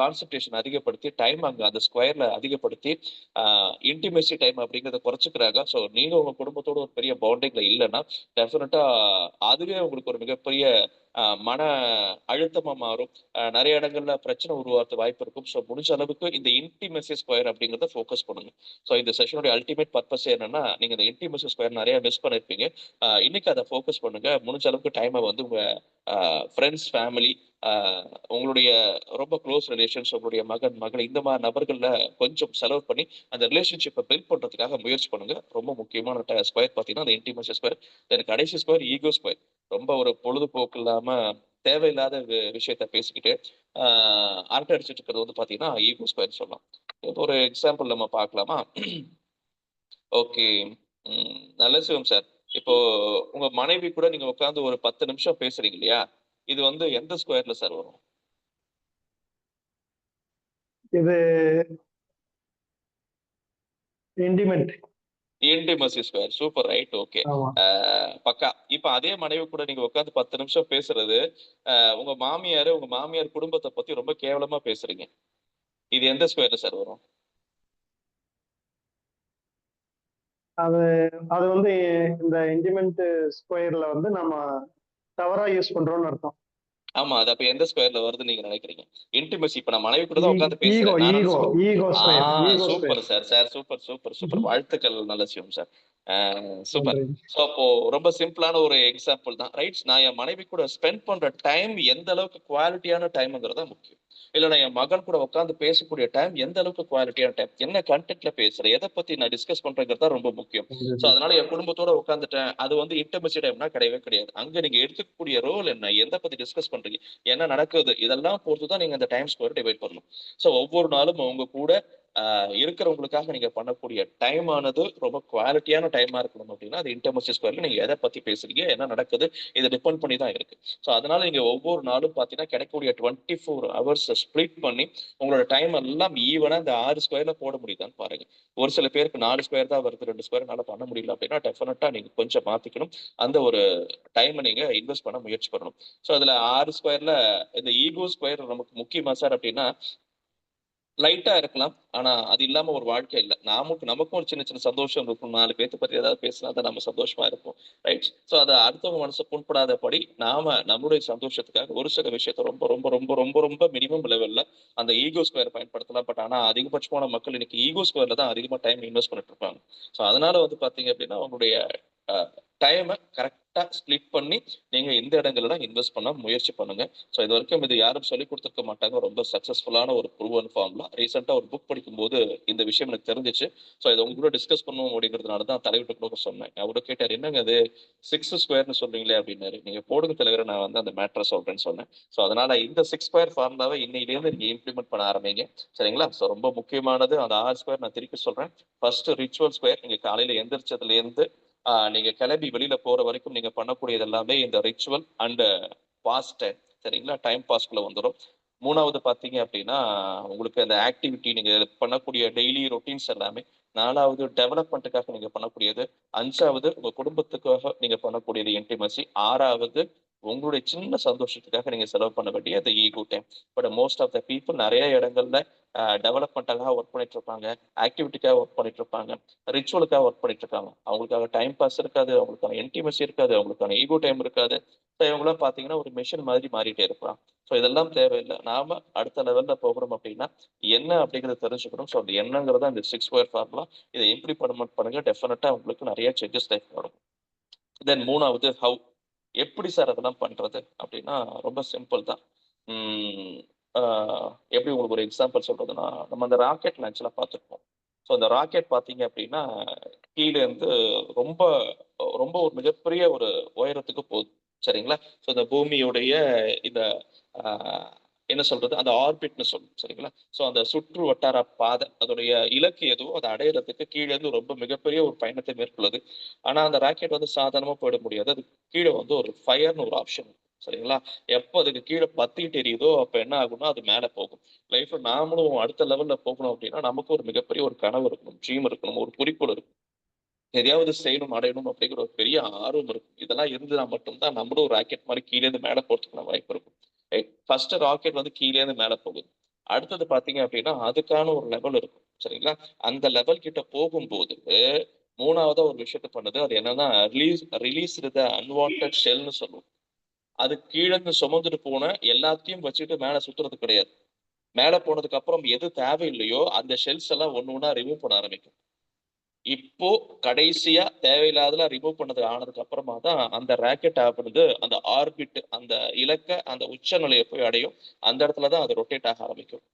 கான்சன்ட்ரேஷன் அதிகப்படுத்தி டைம் அங்கே அந்த ஸ்கொயர்ல அதிகப்படுத்தி இன்டிமேசி டைம் அப்படிங்கிறத குறைச்சிக்கிறாங்க. ஸோ நீங்க உங்க குடும்பத்தோட ஒரு பெரிய பவுண்டிங்ல இல்லைன்னா டெஃபினட்டா அதுவே உங்களுக்கு ஒரு மிகப்பெரிய மன அழுத்தமா மாறும். நிறைய இடங்கள்ல பிரச்சனை உருவாக்க வாய்ப்பு இருக்கும். ஸோ முடிஞ்ச அளவுக்கு இந்த இன்டிமேசி ஸ்கொயர் அப்படிங்கிறத ஃபோக்கஸ் பண்ணுங்க. ஸோ இந்த செஷனுடைய அல்டிமேட் பர்பஸ் என்னன்னா, நீங்க இந்த இன்டிமேசி ஸ்கொயர் நிறைய மிஸ் பண்ணிருப்பீங்க. இன்னைக்கு அதை ஃபோக்கஸ் பண்ணுங்க. முடிஞ்ச அளவுக்கு டைமை வந்து உங்க ஃப்ரெண்ட்ஸ், ஃபேமிலி, உங்களுடைய ரொம்ப க்ளோஸ் ரிலேஷன்ஸ், உங்களுடைய மகன், மகள், இந்த மாதிரி நபர்கள்ல கொஞ்சம் செலவு பண்ணி அந்த ரிலேஷன்ஷிப்பை பில்ட் பண்றதுக்காக முயற்சி பண்ணுங்க. ரொம்ப முக்கியமான ஸ்கொயர் பார்த்தீங்கன்னா அந்த இன்டிமேசி ஸ்கொயர். எனக்கு கடைசி ஸ்கொயர் ஈகோ ஸ்கொயர். ரொம்ப ஒரு பொழுதுபோக்கு இல்லாம தேவையில்லாத விஷயத்த பேசிக்கிட்டு அரட்டை அடிச்சுட்டு இருக்கிறது வந்து பாத்தீங்கன்னா ஈகோ ஸ்கொயர் சொல்லலாம். இப்போ ஒரு எக்ஸாம்பிள் நம்ம பார்க்கலாமா? ஓகே, நல்ல சிவம் சார். இப்போ உங்க மனைவி கூட நீங்க உட்காந்து ஒரு 10 நிமிஷம் பேசுறீங்க இல்லையா, இது வந்து எந்த ஸ்கொயர்ல சார் வரும்? இது இன்டிமெண்ட். Intimacy square. Super, right, okay, பக்கா. இப்ப அதே மனைவி கூட நீங்க உட்காந்து 10 நிமிஷம் பேசுறது, உங்க மாமியார் குடும்பத்தை பத்தி ரொம்ப கேவலமா பேசுறீங்க, இது எந்த ஸ்கொயர்ல சார் வரும்? அது அது வந்து இந்த இன்டிமெண்ட் ஸ்கொயர்ல வந்து நம்ம தவறா யூஸ் பண்றோம்னு அர்த்தம். ஆமா, அது அப்ப எந்த ஸ்கொயர்ல வருதுன்னு நீங்க நினைக்கிறீங்க? இன்டிமசி. இப்ப நான் மனைவி கூட தான் உட்காந்து பேசுறேன். Super sir, super. வாழ்த்துக்கள், நல்ல விஷயம் சார். சூப்பர். ஸோ அப்போ ரொம்ப சிம்பிளான ஒரு எக்ஸாம்பிள் தான், ரைட்? நான் என் மனைவி கூட ஸ்பெண்ட் பண்ற டைம் எந்த அளவுக்கு குவாலிட்டியான டைம்ங்கிறது தான் முக்கியம். இல்ல நான் என் மகன் கூட உட்காந்து பேசக்கூடிய டைம் எந்த அளவுக்கு குவாலிட்டியான டைம், என்ன கண்டென்ட்ல பேசுறேன், எதை பத்தி நான் டிஸ்கஸ் பண்றேங்கிறது தான் ரொம்ப முக்கியம். ஸோ அதனால என் குடும்பத்தோட உட்காந்துட்டேன், அது வந்து இன்டிமசி டைம்னா கிடையவே கிடையாது. அங்க நீங்க எடுத்துக்கக்கூடிய ரோல் என்ன, எதை பத்தி டிஸ்கஸ் பண்றீங்க, என்ன நடக்குது, இதெல்லாம் பொறுத்து தான் நீங்க அந்த டைம் ஸ்கொயர் டிவைட் பண்ணணும். ஸோ ஒவ்வொரு நாளும் உங்க கூட இருக்கிறவங்களுக்காக நீங்க பண்ணக்கூடிய டைம் ஆனது ரொம்ப குவாலிட்டியான டைமா இருக்கணும். அப்படின்னா அது இன்டிமசி ஸ்கொயர்ல நீங்க எதை பத்தி பேசுறீங்க, என்ன நடக்குது, இதை டிபெண்ட் பண்ணி தான் இருக்கு. ஸோ அதனால நீங்க ஒவ்வொரு நாளும் பாத்தீங்கன்னா கிடைக்கக்கூடிய 24 ஹவர்ஸ் ஸ்பிளிட் பண்ணி உங்களோட டைம் எல்லாம் ஈவனா இந்த 6 ஸ்கொயர்ல போட முடியுதான்னு பாருங்க. ஒரு சில பேருக்கு 4 ஸ்கொயர் தான் வருது, 2 ஸ்கொயர் பண்ண முடியல அப்படின்னா டெஃபினட்டா நீங்க கொஞ்சம் மாத்திக்கணும். அந்த ஒரு டைமை நீங்க இன்வெஸ்ட் பண்ண முயற்சி பண்ணணும். ஸோ அதுல 6 ஸ்கொயர்ல இந்த ஈகோ ஸ்கொயர் நமக்கு முக்கியமா சார் அப்படின்னா, லைட்டா இருக்கலாம், ஆனா அது இல்லாம ஒரு வாழ்க்கை இல்லை. நமக்கும் ஒரு சின்ன சின்ன சந்தோஷம் இருக்கும். 4 பேர்த்த பத்தி ஏதாவது பேசினா தான் நம்ம சந்தோஷமா இருக்கும், ரைட்? ஸோ அதை அடுத்தவங்க மனசை புண்படாதபடி நாம நம்மளுடைய சந்தோஷத்துக்காக ஒரு சில விஷயத்த ரொம்ப ரொம்ப ரொம்ப ரொம்ப ரொம்ப மினிமம் லெவல்ல அந்த ஈகோ ஸ்கொயர் பயன்படுத்தலாம். பட் ஆனா அதிகபட்சமான மக்கள் இன்னைக்கு ஈகோ ஸ்கொயர்ல தான் அதிகமா டைம் இன்வெஸ்ட் பண்ணிட்டு இருப்பாங்க. ஸோ அதனால வந்து பாத்தீங்க அப்படின்னா உங்களுடைய டைமை கரெக்டா ஸ்பிளிட் பண்ணி நீங்க இந்த இடங்கள்ல இன்வெஸ்ட் பண்ண முயற்சி பண்ணுங்க. ஸோ இது வரைக்கும் இது யாரும் சொல்லி கொடுத்துருக்க மாட்டாங்க. ரொம்ப சக்சஸ்ஃபுல்லான ஒரு ப்ரூவன் ஃபார்ம்லாம். ரீசெண்டா ஒரு புக் படிக்கும்போது இந்த விஷயம் எனக்கு தெரிஞ்சிச்சு. ஸோ இதை உங்க கூட டிஸ்கஸ் பண்ணுவோம் அப்படிங்கிறதுனால தான் தலைவிட்டு கூட சொன்னேன். அவரோட கேட்டார், என்னங்க அது 6 ஸ்கொயர்னு சொல்றீங்களே அப்படின்னாரு. நீங்க போடுங்க தலைவரை, நான் வந்து அந்த மேட்ரை சொல்றேன்னு சொன்னேன். ஸோ அதனால இந்த 6 ஸ்கொயர் ஃபார்முலாவை இன்னையிலேருந்து நீங்க இம்ப்ளிமெண்ட் பண்ண ஆரம்பிங்க, சரிங்களா? ஸோ ரொம்ப முக்கியமானது அந்த 6 ஸ்கொயர். நான் திருப்பி சொல்றேன். First ritual square. நீங்க காலையில எந்திரிச்சதுல இருந்து நீங்க கிளம்பி வெளியில போற வரைக்கும் நீங்க பண்ணக்கூடியது எல்லாமே இந்த ரிச்சுவல் அண்ட் பாஸ் டைம், சரிங்களா? டைம் பாஸ்க்குள்ள வந்துடும். 3வது பாத்தீங்க அப்படின்னா உங்களுக்கு அந்த ஆக்டிவிட்டி நீங்க பண்ணக்கூடிய டெய்லி ரொட்டீன்ஸ் எல்லாமே. 4வது டெவலப்மெண்ட்டுக்காக நீங்க பண்ணக்கூடியது. 5வது உங்க குடும்பத்துக்காக நீங்க பண்ணக்கூடியது இன்டிமசி. 6வது உங்களுடைய சின்ன சந்தோஷத்துக்காக நீங்க செலவு பண்ண வேண்டிய அந்த ego time. But most of the people நிறைய இடங்கள்ல டெவலப்மெண்ட்டாக ஒர்க் பண்ணிட்டு இருப்பாங்க, ஆக்டிவிட்டிக்காக ஒர்க் பண்ணிட்டு இருப்பாங்க, ரிச்சுவலுக்காக ஒர்க் பண்ணிட்டு இருக்காங்க. அவங்களுக்காக டைம் பாஸ் இருக்காது, அவங்களுக்கான இன்டிமசி இருக்காது, அவங்களுக்கான ஈகோ டைம் இருக்காது. ஸோ இவங்களாம் பார்த்தீங்கன்னா ஒரு மிஷின் மாதிரி மாறிட்டே இருப்பாங்க. ஸோ இதெல்லாம் தேவையில்லை. நாம அடுத்த லெவல்ல போகிறோம் அப்படின்னா என்ன அப்படிங்கிறத தெரிஞ்சுக்கணும். ஸோ அந்த என்னங்கிறத அந்த 6 ஸ்கொயர் ஃபார்முலா. இதை இம்ப்ளிமெண்ட் பண்ணுங்க, டெஃபினட்டா உங்களுக்கு நிறைய சேஞ்சஸ் லைஃப் வரும். தென் 3வது ஹவ், எப்படி சார் அதெல்லாம் பண்றது அப்படின்னா ரொம்ப சிம்பிள் தான். எப்படி உங்களுக்கு ஒரு எக்ஸாம்பிள் சொல்றதுன்னா, நம்ம அந்த ராக்கெட் லான்ச்லாம் பார்த்துருப்போம். ஸோ அந்த ராக்கெட் பார்த்தீங்க அப்படின்னா கீழே இருந்து ரொம்ப ரொம்ப ஒரு மிகப்பெரிய ஒரு உயரத்துக்கு போகுது, சரிங்களா? ஸோ இந்த பூமியுடைய இந்த என்ன சொல்றது, அந்த ஆர்பிட்னு சொல்லும், சரிங்களா? ஸோ அந்த சுற்று வட்டார பாதை, அதோடைய இலக்கு எதுவோ அதை அடையிறதுக்கு கீழே இருந்து ரொம்ப மிகப்பெரிய ஒரு பயணத்தை மேற்கொள்ளுது. ஆனா அந்த ராக்கெட் வந்து சாதாரணமா போயிட முடியாது. அது கீழே வந்து ஒரு ஃபயர்னு ஒரு ஆப்ஷன், சரிங்களா? எப்போ அதுக்கு கீழே பத்திட்டு எரியுதோ அப்ப என்ன ஆகும்னா அது மேல போகும். லைஃப்ல நாமளும் அடுத்த லெவல்ல போகணும் அப்படின்னா நமக்கு ஒரு மிகப்பெரிய ஒரு கனவு இருக்கணும், ட்ரீம் இருக்கணும், ஒரு குறிக்கோள் இருக்கும். எதையாவது செய்யணும், அடையணும் அப்படிங்கிற ஒரு பெரிய ஆர்வம் இருக்கும். இதெல்லாம் இருந்ததுனா மட்டும்தான் நம்மளும் ஒரு ராக்கெட் மாதிரி கீழே இருந்து மேல போறதுக்கான வாய்ப்பு இருக்கும். ஃபர்ஸ்ட் ராக்கெட் வந்து கீழே இருந்து மேல போகுது. அடுத்தது பாத்தீங்க அப்படின்னா அதுக்கான ஒரு லெவல் இருக்கும். சரிங்களா? அந்த லெவல் கிட்ட போகும்போது 3வதா ஒரு விஷயத்த பண்ணுது. அது என்னன்னா ரிலீஸ் த அன்வான்டட் ஷெல்னு சொல்லுவோம். அது கீழ இருந்து சுமந்துட்டு போன எல்லாத்தையும் வச்சுட்டு மேல சுத்துறது கிடையாது. மேல போனதுக்கு அப்புறம் எது தேவையில்லையோ அந்த ஷெல்ஸ் எல்லாம் ஒண்ணு ஒண்ணா ரிமூவ் பண்ண ஆரம்பிக்கும். இப்போ கடைசியா தேவையில்லாதெல்லாம் ரிமூவ் பண்ணது ஆனதுக்கு அப்புறமா தான் அந்த ராக்கெட் ஆகுறது அந்த ஆர்பிட் அந்த இலக்க அந்த உச்ச நிலையை போய் அடையும். அந்த இடத்துல தான் அது ரொட்டேட் ஆக ஆரம்பிக்கும்.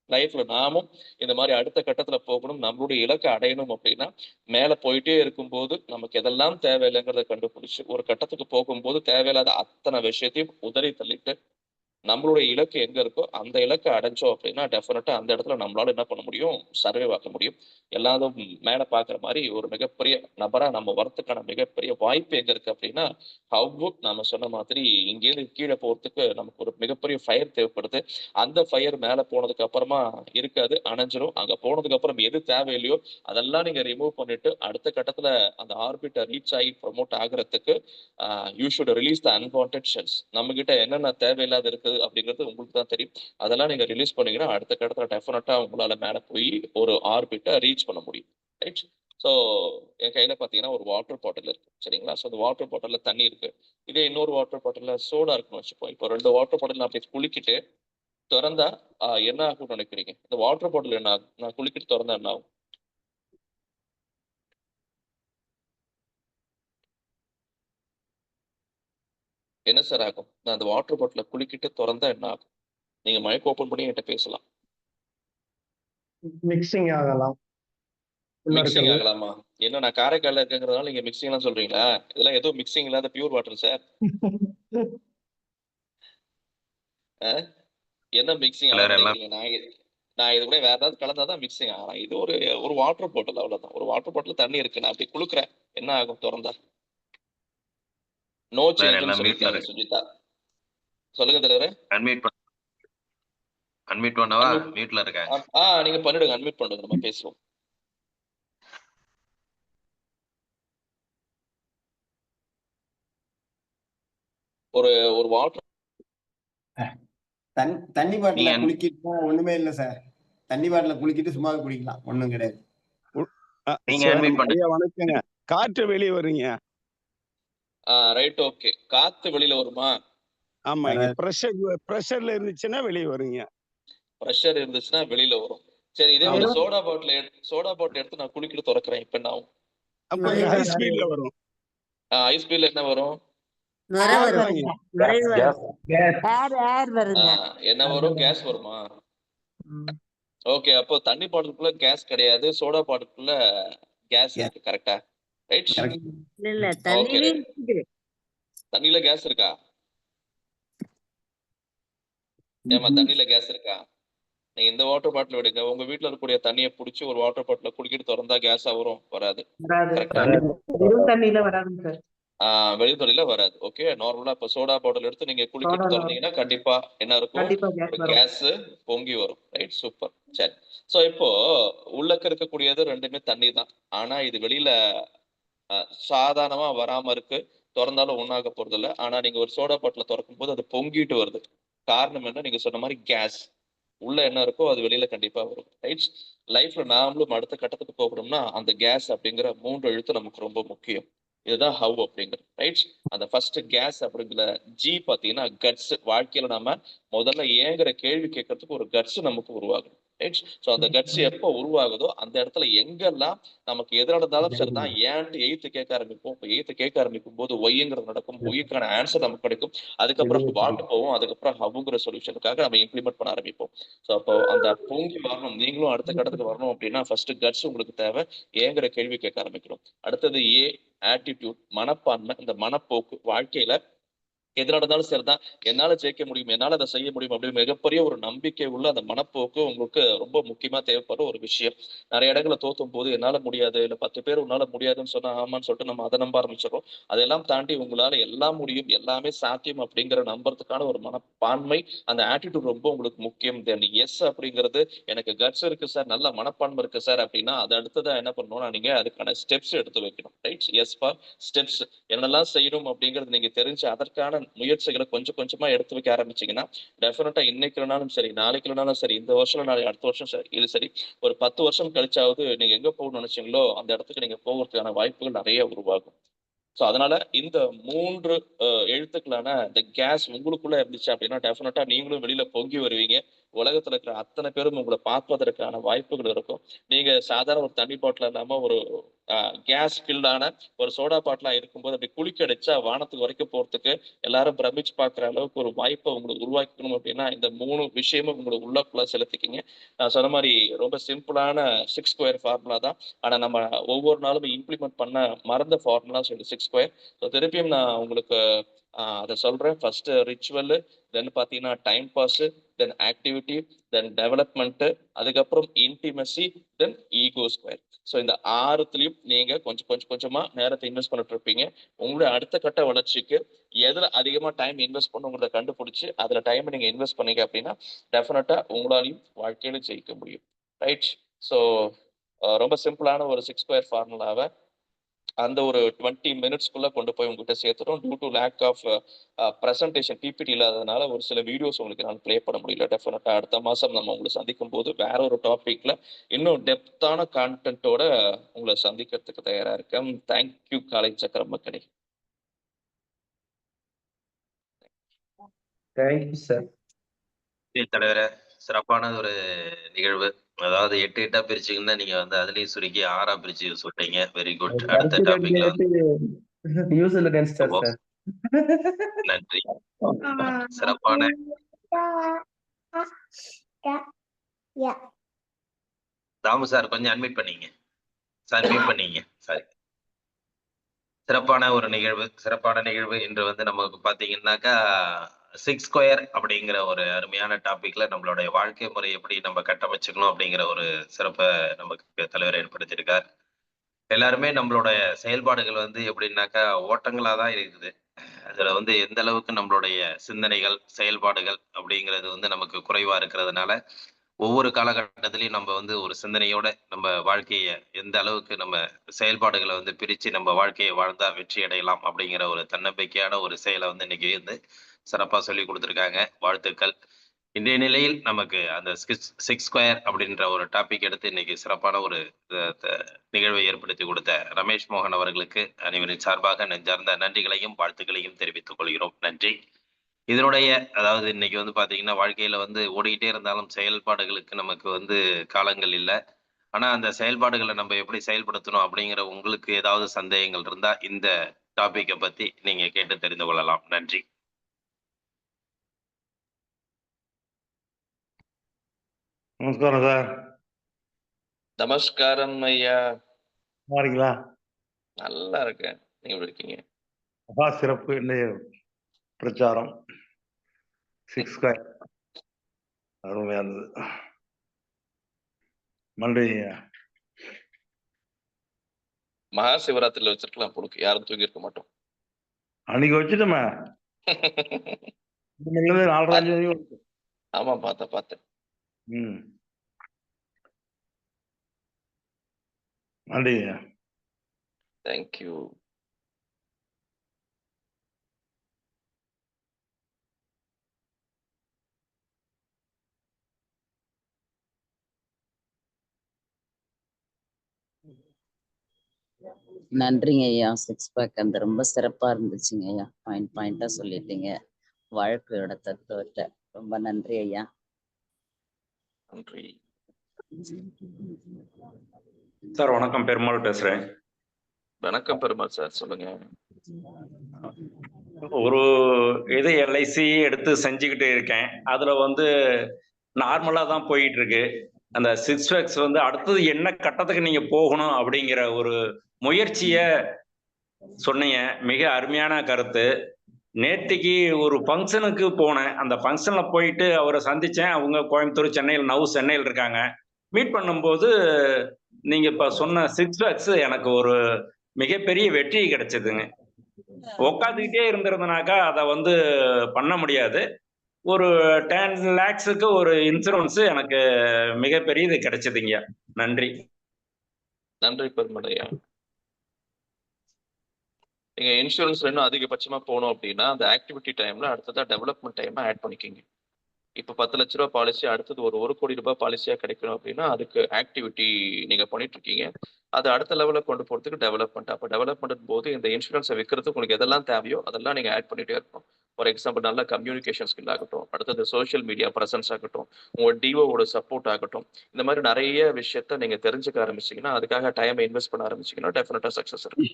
லைஃப்ல நாமும் இந்த மாதிரி அடுத்த கட்டத்துல போகணும், நம்மளுடைய இலக்கை அடையணும் அப்படின்னா மேல போயிட்டே இருக்கும்போது நமக்கு எதெல்லாம் தேவையில்லைங்கிறத கண்டுபிடிச்சு ஒரு கட்டத்துக்கு போகும்போது தேவையில்லாத அத்தனை விஷயத்தையும் உதறி தள்ளிட்டு நம்மளுடைய இலக்கு எங்க இருக்கோ அந்த இலக்கை அடைஞ்சோம் அப்படின்னா டெஃபினட்டா அந்த இடத்துல நம்மளால என்ன பண்ண முடியும், சர்வைவ் ஆக்க முடியும். எல்லாரும் மேல பாக்குற மாதிரி ஒரு மிகப்பெரிய நபரா நம்ம வரத்துக்கான மிகப்பெரிய வாய்ப்பு எங்க இருக்கு அப்படின்னா நம்ம சொன்ன மாதிரி இங்கேருந்து கீழே போறதுக்கு நமக்கு ஒரு மிகப்பெரிய ஃபயர் தேவைப்படுது. அந்த ஃபயர் மேல போனதுக்கு அப்புறமா இருக்காது, அணைஞ்சிரும். அங்க போனதுக்கு அப்புறம் எது தேவையில்லையோ அதெல்லாம் நீங்க ரிமூவ் பண்ணிட்டு அடுத்த கட்டத்துல அந்த ஆர்பிட்டை ரீச் ஆகி ப்ரொமோட் ஆகுறதுக்கு you should release the unwanted shells. நம்ம கிட்ட என்னென்ன தேவையில்லாத இருக்குது அப்படிங்கிறது உங்களுக்கு தான் தெரியும். அதெல்லாம் நீங்க ரிலீஸ் பண்ணீங்கன்னா அடுத்த கட்டத்துல டெஃபினட்டா உங்களால மேல போய் ஒரு ஆர்பிட்டை ரீச் பண்ண முடியும். ரைட்? ஸோ என் கையில பாத்தீங்கன்னா ஒரு வாட்டர் பாட்டில் இருக்கு. சரிங்களா? ஸோ அந்த வாட்டர் பாட்டில்ல தண்ணி இருக்கு. இதே இன்னொரு வாட்டர் பாட்டில்ல சோடா இருக்குன்னு வச்சுப்போம். இப்போ 2 வாட்டர் பாட்டில் நான் அப்படியே குளிக்கிட்டு திறந்தா என்ன ஆகும்னு நினைக்கிறீங்க? இந்த வாட்டர் பாட்டில் என்ன ஆகும்? நான் குளிக்கிட்டு திறந்தா என்ன ஆகும்? என்ன சார் ஆகும்? நான் அந்த வாட்டர் பாட்டில குளிக்கிட்டு திறந்தா என்ன ஆகும்? நீங்க மைக் ஓபன் பண்ணி என்கிட்ட பேசலாம். மிக்சிங் ஆகலாம். உள்ள மிக்சிங் இருக்கிறது. ஆகலாமா? என்ன நான் காரைக்கால்ல இருக்கேங்கிறதுனால நீங்க மிக்சிங் எல்லாம் சொல்றீங்களா? இதெல்லாம் ஏதோ மிக்சிங் இல்லாத பியூர் வாட்டர் சார். என்ன மிக்சிங் ஆகும்னு எல்லாம் நினைக்கிறீங்க? நான் இது கூட வேற ஏதாவது கலந்தாதான் மிக்சிங் ஆகலாம். இது ஒரு ஒரு வாட்டர் பாட்டில், அவ்வளவுதான். ஒரு வாட்டர் பாட்டில் தண்ணி இருக்கு, நான் அப்படி குளுக்குறேன், என்ன ஆகும் திறந்தா? நோ சேஞ்சுன்னு எல்லாம் மியூட்ல சொல்லியிருக்காங்க இருக்கு. சுஜிதா. சொல்லுங்க தலைவரே. அன்மியூட் அன்மியூட் பண்ணவா? அன்மியூட். மியூட்ல இருக்கேன். நீங்க பண்ணிடுங்க, அன்மியூட் பண்ணுங்க, நம்ம பேசுவோம். ஒரு ஒரு வாட்டர் தண்ணி பாட்டில நீங்க குளிக்கிட்டு ஒண்ணுமே இல்ல சார். தண்ணி பாட்டில குளிக்கிட்டு சும்மா குடிக்கலாம், ஒண்ணும் கிடையாது. நீங்க சார், அன்மியூட் பண்ணுங்க. ஐயா வணக்கங்க. காற்று வெளியே வருங்க. Right, okay. காத்து வெளியில வருமா? ஆமாங்க. பிரஷர்ல இருந்துச்சுன்னா வெளியே வருங்க. ப்ரெஷர் இருந்துச்சுன்னா வெளியில வரும். சரி, இதே ஒரு ஆமா. சோடா பாட்டில் எடுத்து நான் குளிக்கிட்டு திறக்கிறேன், இப்ப என்ன ஆகும்? அப்ப ஹை ஸ்பீட்ல வரும். ஹை ஸ்பீட்ல என்ன வரும்? நுரை வரும். வருங்க. நுரை வரும். ஏர் வருங்க. என்ன வரும்? கேஸ் வருமா? ஓகே, அப்போ தண்ணி பாட்டிலுக்குள்ள கேஸ் கிடையாது, சோடா பாட்டிலுக்குள்ள கேஸ் இருக்கு. கரெக்டா? ரைட்? இல்ல தண்ணியிலே இருக்குது. தண்ணியில கேஸ் இருக்கா? ஏமா தண்ணியில கேஸ் இருக்கா? நீங்க இந்த வாட்டர் பாட்டில் விடுங்க, உங்க வீட்டுல இருக்கக்கூடிய தண்ணியை புடிச்சு ஒரு வாட்டர் பாட்டில குடிக்கிட்டு திறந்தா கேஸா வரும்? வராது. கரெக்டா? வெறும் தண்ணியில வராதுங்க சார். வெளித்தொழில வராது. ஓகே, நார்மலா இப்ப சோடா பாட்டில் எடுத்து நீங்க குளிக்கிட்டு திறந்தீங்கன்னா கண்டிப்பா என்ன இருக்கும்? ஒரு கேஸ் பொங்கி வரும். ரைட்? சூப்பர். சரி, சோ இப்போ உள்ளக்க இருக்கக்கூடியது ரெண்டுமே தண்ணி தான். ஆனா இது வெளியில சாதாரணமா வராம இருக்கு, திறந்தாலும் ஒண்ணாக போறது இல்ல. ஆனா நீங்க ஒரு சோடா பாட்டில திறக்கும் போது அது பொங்கிட்டு வருது. காரணம் என்ன? நீங்க சொன்ன மாதிரி கேஸ். உள்ள என்ன இருக்கோ அது வெளியில கண்டிப்பா வரும். ரைட்? லைஃப்ல நாமளும் அடுத்த கட்டத்துக்கு போகணும்னா அந்த கேஸ் அப்படிங்கிற 3 எழுத்து நமக்கு ரொம்ப முக்கியம். இதுதான் ஹவ் அப்படிங்கிறது. ரைட்? அந்த ஃபர்ஸ்ட் கேஸ் அப்படிங்கிற ஜி பாத்தீங்கன்னா கட்ஸ். வாழ்க்கையில நாம முதல்ல ஏங்கிற கேள்வி கேட்கறதுக்கு ஒரு கட்ஸ் நமக்கு உருவாகும். ரைட்? சோ அந்த கட்ஸ் எப்போ உருவாகுதோ அந்த இடத்துல எங்கெல்லாம் நமக்கு எது நடந்தாலும் சரிதான் ஏன்ட்டு எய்த்து கேட்க ஆரம்பிப்போம். இப்போ எய்த்து கேட்க ஆரம்பிக்கும் போது ஒய்ங்கிறது நடக்கும், ஒய்க்கான ஆன்சர் நமக்கு கிடைக்கும். அதுக்கப்புறம் வாட்டு போவோம், அதுக்கப்புறம் ஹவ்ங்கிற சொல்யூஷனுக்காக நம்ம இம்ப்ளிமெண்ட் பண்ண ஆரம்பிப்போம். ஸோ அப்போ அந்த பொங்கி வரணும், நீங்களும் அடுத்த கட்டத்துக்கு வரணும் அப்படின்னா ஃபர்ஸ்ட் கட்ஸ் உங்களுக்கு தேவை. ஏங்கிற கேள்வி கேட்க ஆரம்பிக்கணும். அடுத்தது ஆட்டிடியூட், மனப்பான்மை. இந்த மனப்போக்கு வாழ்க்கையில எது நடந்தாலும் சரிதான், என்னால ஜெயிக்க முடியும், என்னால அதை செய்ய முடியும் அப்படின்னு மிகப்பெரிய ஒரு நம்பிக்கை உள்ள அந்த மனப்போக்கு உங்களுக்கு ரொம்ப முக்கியமா தேவைப்படுற ஒரு விஷயம். நிறைய இடங்களை தோத்தும் போது என்னால முடியாது, இல்ல 10 பேர் உன்னால முடியாதுன்னு சொன்னா ஆமான்னு சொல்லிட்டு நம்ம அதை நம்ப ஆரம்பிச்சிடறோம். அதெல்லாம் தாண்டி உங்களால எல்லாம் முடியும், எல்லாமே சாத்தியம் அப்படிங்கிற நம்புறதுக்கான ஒரு மனப்பான்மை, அந்த ஆட்டிடியூட் ரொம்ப உங்களுக்கு முக்கியம். தென் எஸ் அப்படிங்கிறது எனக்கு கட்ஸ் இருக்கு சார், நல்ல மனப்பான்மை இருக்கு சார் அப்படின்னா அது அடுத்ததா என்ன பண்ணணும்னா நீங்க அதுக்கான ஸ்டெப்ஸ் எடுத்து வைக்கணும். Right, yes for steps. என்னெல்லாம் செய்யணும் அப்படிங்கிறது நீங்க தெரிஞ்சு அதற்கான முயற்சிகளை கொஞ்சம் கொஞ்சமா எடுத்து வைக்க ஆரம்பிச்சீங்கன்னா டெஃபினட்டா இன்னைக்கு இல்லைனாலும் சரி, நாளைக்கு இல்லைனாலும் சரி, இந்த வருஷம் நாளைக்கு அடுத்த வருஷம் சரி, இது சரி, ஒரு 10 வருஷம் கழிச்சாவது நீங்க எங்க போகணும்னு நினைச்சீங்களோ அந்த இடத்துக்கு நீங்க போகிறதுக்கான வாய்ப்புகள் நிறைய உருவாகும். ஸோ அதனால இந்த 3 எழுத்துக்களான இந்த கேஸ் உங்களுக்குள்ள இருந்துச்சு அப்படின்னா டெஃபினட்டா நீங்களும் வெளியில பொங்கி வருவீங்க. உலகத்துல இருக்கிற அத்தனை பேரும் உங்களை பார்ப்பதற்கான வாய்ப்புகள் இருக்கும். நீங்க சாதாரண ஒரு தண்ணி பாட்டில் இல்லாம ஒரு கேஸ் ஃபில்டான ஒரு சோடா பாட்டிலா இருக்கும்போது அப்படி குளிக்க அடிச்சா வானத்துக்கு வரைக்கும் போறதுக்கு எல்லாரும் பிரமிச்சு பார்க்குற அளவுக்கு ஒரு வாய்ப்பை உங்களுக்கு உருவாக்கணும் அப்படின்னா இந்த 3 விஷயமும் உங்களுக்கு உள்ளக்குள்ள செலுத்திக்கிங்க. நான் சொன்ன மாதிரி ரொம்ப சிம்பிளான 6 ஸ்கொயர் ஃபார்முலா தான். ஆனா நம்ம ஒவ்வொரு நாளும் இம்ப்ளிமெண்ட் பண்ண மறந்த ஃபார்முலா சொல்லி 6 ஸ்கொயர். ஸோ திருப்பியும் நான் உங்களுக்கு அதை சொல்றேன். ஃபர்ஸ்ட் ரிச்சுவல், தென் பார்த்தீங்கன்னா டைம் பாஸ், தென் ஆக்டிவிட்டி, தென் டெவலப்மெண்ட், அதுக்கப்புறம் இன்டிமசி, தென் ஈகோ ஸ்கொயர். ஸோ இந்த 6த்துலயும் நீங்க கொஞ்சம் கொஞ்சமா நேரத்தை இன்வெஸ்ட் பண்ணிட்டு இருப்பீங்க. உங்களுடைய அடுத்த கட்ட வளர்ச்சிக்கு எதுல அதிகமா டைம் இன்வெஸ்ட் பண்ணுங்கிறத கண்டுபிடிச்சு அதுல டைம் நீங்க இன்வெஸ்ட் பண்ணீங்க அப்படின்னா டெஃபினட்டா உங்களாலையும் வாழ்க்கையில ஜெயிக்க முடியும். ரைட். ஸோ ரொம்ப சிம்பிளான ஒரு 6 ஸ்கொயர் ஃபார்முலாவை அந்த ஒரு 20 மினிட்ஸ்க்குள்ள கொண்டு போய் உங்ககிட்ட சேர்த்துட்டோம். Due to lack of presentation PPT இல்லாததுனால ஒரு சில வீடியோஸ் உங்களுக்கு நான் ப்ளே பண்ண முடியல. டெஃபினட்டா அடுத்த மாசம் நம்ம உங்களை சந்திக்கும் போது வேற ஒரு டாபிக்ல இன்னும் டெப்தான கான்டென்ட்டோட உங்களை சந்திக்கிறதுக்கு தயாரா இருக்கேன். தேங்க்யூ காலை சக்கரம் மக்களே. Thank you sir. தலைவரே, சிறப்பான ஒரு நிகழ்வு. அதாவது 8 8 பிரிச்சுங்கன்னா நீங்க வந்து அதுலயும் சுருக்கி 6 பிரிச்சு சொல்றீங்க. Very good. அடுத்த டாபிக்ல நன்றி. சிறப்பான தாமு சார் கொஞ்சம் அட்மிட் பண்ணீங்க சார், மியூட் பண்ணீங்க சாரி. சிறப்பான ஒரு நிகழ்வு இன்று வந்து நமக்கு பாத்தீங்கன்னாக்கா 6 ஸ்கொயர் அப்படிங்கிற ஒரு அருமையான டாபிக்ல நம்மளுடைய வாழ்க்கை முறை எப்படி நம்ம கட்டமைச்சுக்கணும் அப்படிங்கிற ஒரு சிறப்பை நமக்கு தலைவர் ஏற்படுத்தியிருக்கார். எல்லாருமே நம்மளோட செயல்பாடுகள் வந்து எப்படின்னாக்கா ஓட்டங்களா தான் இருக்குது. அதுல வந்து எந்த அளவுக்கு நம்மளுடைய சிந்தனைகள், செயல்பாடுகள் அப்படிங்கிறது வந்து நமக்கு குறைவா இருக்கிறதுனால ஒவ்வொரு காலகட்டத்திலையும் நம்ம வந்து ஒரு சிந்தனையோட நம்ம வாழ்க்கைய எந்த அளவுக்கு நம்ம செயல்பாடுகளை வந்து பிரிச்சு நம்ம வாழ்க்கையை வாழ்ந்தா வெற்றி அடையலாம் அப்படிங்கிற ஒரு தன்னம்பிக்கையான ஒரு செயலை வந்து இன்னைக்கு வந்து சிறப்பா சொல்லி கொடுத்துருக்காங்க. வாழ்த்துக்கள். இன்றைய நிலையில் நமக்கு அந்த 6 ஸ்கொயர் அப்படின்ற ஒரு டாபிக் எடுத்து இன்னைக்கு சிறப்பான ஒரு நிகழ்வை ஏற்படுத்தி கொடுத்த ரமேஷ் மோகன் அவர்களுக்கு அனைவரின் சார்பாக நெஞ்சார்ந்த நன்றிகளையும் வாழ்த்துக்களையும் தெரிவித்துக் கொள்கிறோம். நன்றி. இதனுடைய அதாவது இன்னைக்கு வந்து பாத்தீங்கன்னா வாழ்க்கையில வந்து ஓடிக்கிட்டே இருந்தாலும் செயல்பாடுகளுக்கு நமக்கு வந்து காலங்கள் இல்லை. ஆனா அந்த செயல்பாடுகளை நம்ம எப்படி செயல்படுத்தணும் அப்படிங்கிற உங்களுக்கு ஏதாவது சந்தேகங்கள் இருந்தா இந்த டாபிக்கை பத்தி நீங்க கேட்டு தெரிந்து கொள்ளலாம். நன்றி. நமஸ்காரம் சார். நமஸ்காரம் ஐயா. நல்லா இருக்கீங்களா? நல்லா இருக்கேன். நீங்க எப்படி இருக்கீங்க? மகா சிறப்பு இன்றைய பிரச்சாரம் 6 ஸ்கொயர் அருமையானது. நன்றி. மகா சிவராத்திரில வச்சிருக்கலாம் பொழுது யாரும் தூங்கி இருக்க மாட்டோம். அன்னைக்கு வச்சுட்டோமே 4:30 ஆமா பார்த்தேன். நன்றி. தேங்க்யூ. நன்றிங்க ஐயா. 6 பேக் அந்த ரொம்ப சிறப்பா இருந்துச்சுங்க ஐயா. பாயிண்டா சொல்லிட்டீங்க வாழ்க்கையோட தத்துவத்தை. ரொம்ப நன்றி ஐயா. நன்றி சார். வணக்கம், பெருமாள் பேசுறேன். வணக்கம் பெருமாள் சார், சொல்லுங்க. ஒரு இது எல்ஐசி எடுத்து செஞ்சுக்கிட்டு இருக்கேன். அதுல வந்து நார்மலா தான் போயிட்டு இருக்கு. அந்த 6 பேக்ஸ் வந்து அடுத்தது என்ன கட்டத்துக்கு நீங்க போகணும் அப்படிங்கிற ஒரு முயற்சிய சொன்னீங்க. மிக அருமையான கருத்து. நேத்திக்கு ஒரு ஃபங்க்ஷனுக்கு போனேன். அந்த ஃபங்க்ஷன்ல போயிட்டு அவரை சந்திச்சேன். அவங்க கோயம்புத்தூர், சென்னையில் இருக்காங்க. மீட் பண்ணும்போது நீங்க இப்ப சொன்ன 6 பேக்ஸ் எனக்கு ஒரு மிகப்பெரிய வெற்றி கிடைச்சதுங்க. உட்காந்துக்கிட்டே இருந்திருந்தனாக்கா அதை வந்து பண்ண முடியாது. ஒரு 10 lakhsக்கு ஒரு இன்சூரன்ஸ் எனக்கு மிகப்பெரிய இது கிடைச்சதுங்க. நன்றி. நன்றி பெருமடையா. நீங்க இன்சூரன்ஸ்ல இன்னும் அதிகபட்சமா போகணும் அப்படின்னா அந்த ஆக்டிவிட்டி டைம்ல அடுத்ததா டெவலப்மெண்ட் டைம் ஆட் பண்ணிக்கிங்க. இப்போ 10 லட்ச ரூபா பாலிசி அடுத்தது ஒரு 1 கோடி ரூபாய் பாலிசியா கிடைக்கணும் அப்படின்னா அதுக்கு ஆக்டிவிட்டி நீங்க பண்ணிட்டு இருக்கீங்க. அது அடுத்த லெவலில் கொண்டு போறதுக்கு டெவலப்மெண்ட். அப்போ டெவலப்மெண்ட் போது இந்த இன்சூரன்ஸை விற்கிறதுக்கு உங்களுக்கு எதெல்லாம் தேவையோ அதெல்லாம் நீங்க ஆட் பண்ணிட்டே இருக்கணும். ஃபார் எக்ஸாம்பிள் நல்ல கம்யூனிகேஷன் ஸ்கில் ஆகட்டும், அடுத்தது சோஷியல் மீடியா பிரசன்ஸ் ஆகட்டும், உங்க டிஓவோட சப்போர்ட் ஆகட்டும், இந்த மாதிரி நிறைய விஷயத்த நீங்க தெரிஞ்சுக்க ஆரம்பிச்சீங்கன்னா அதுக்காக டைமை இன்வெஸ்ட் பண்ண ஆரம்பிச்சீங்கன்னா டெஃபினட்டா சக்சஸ் இருக்கு.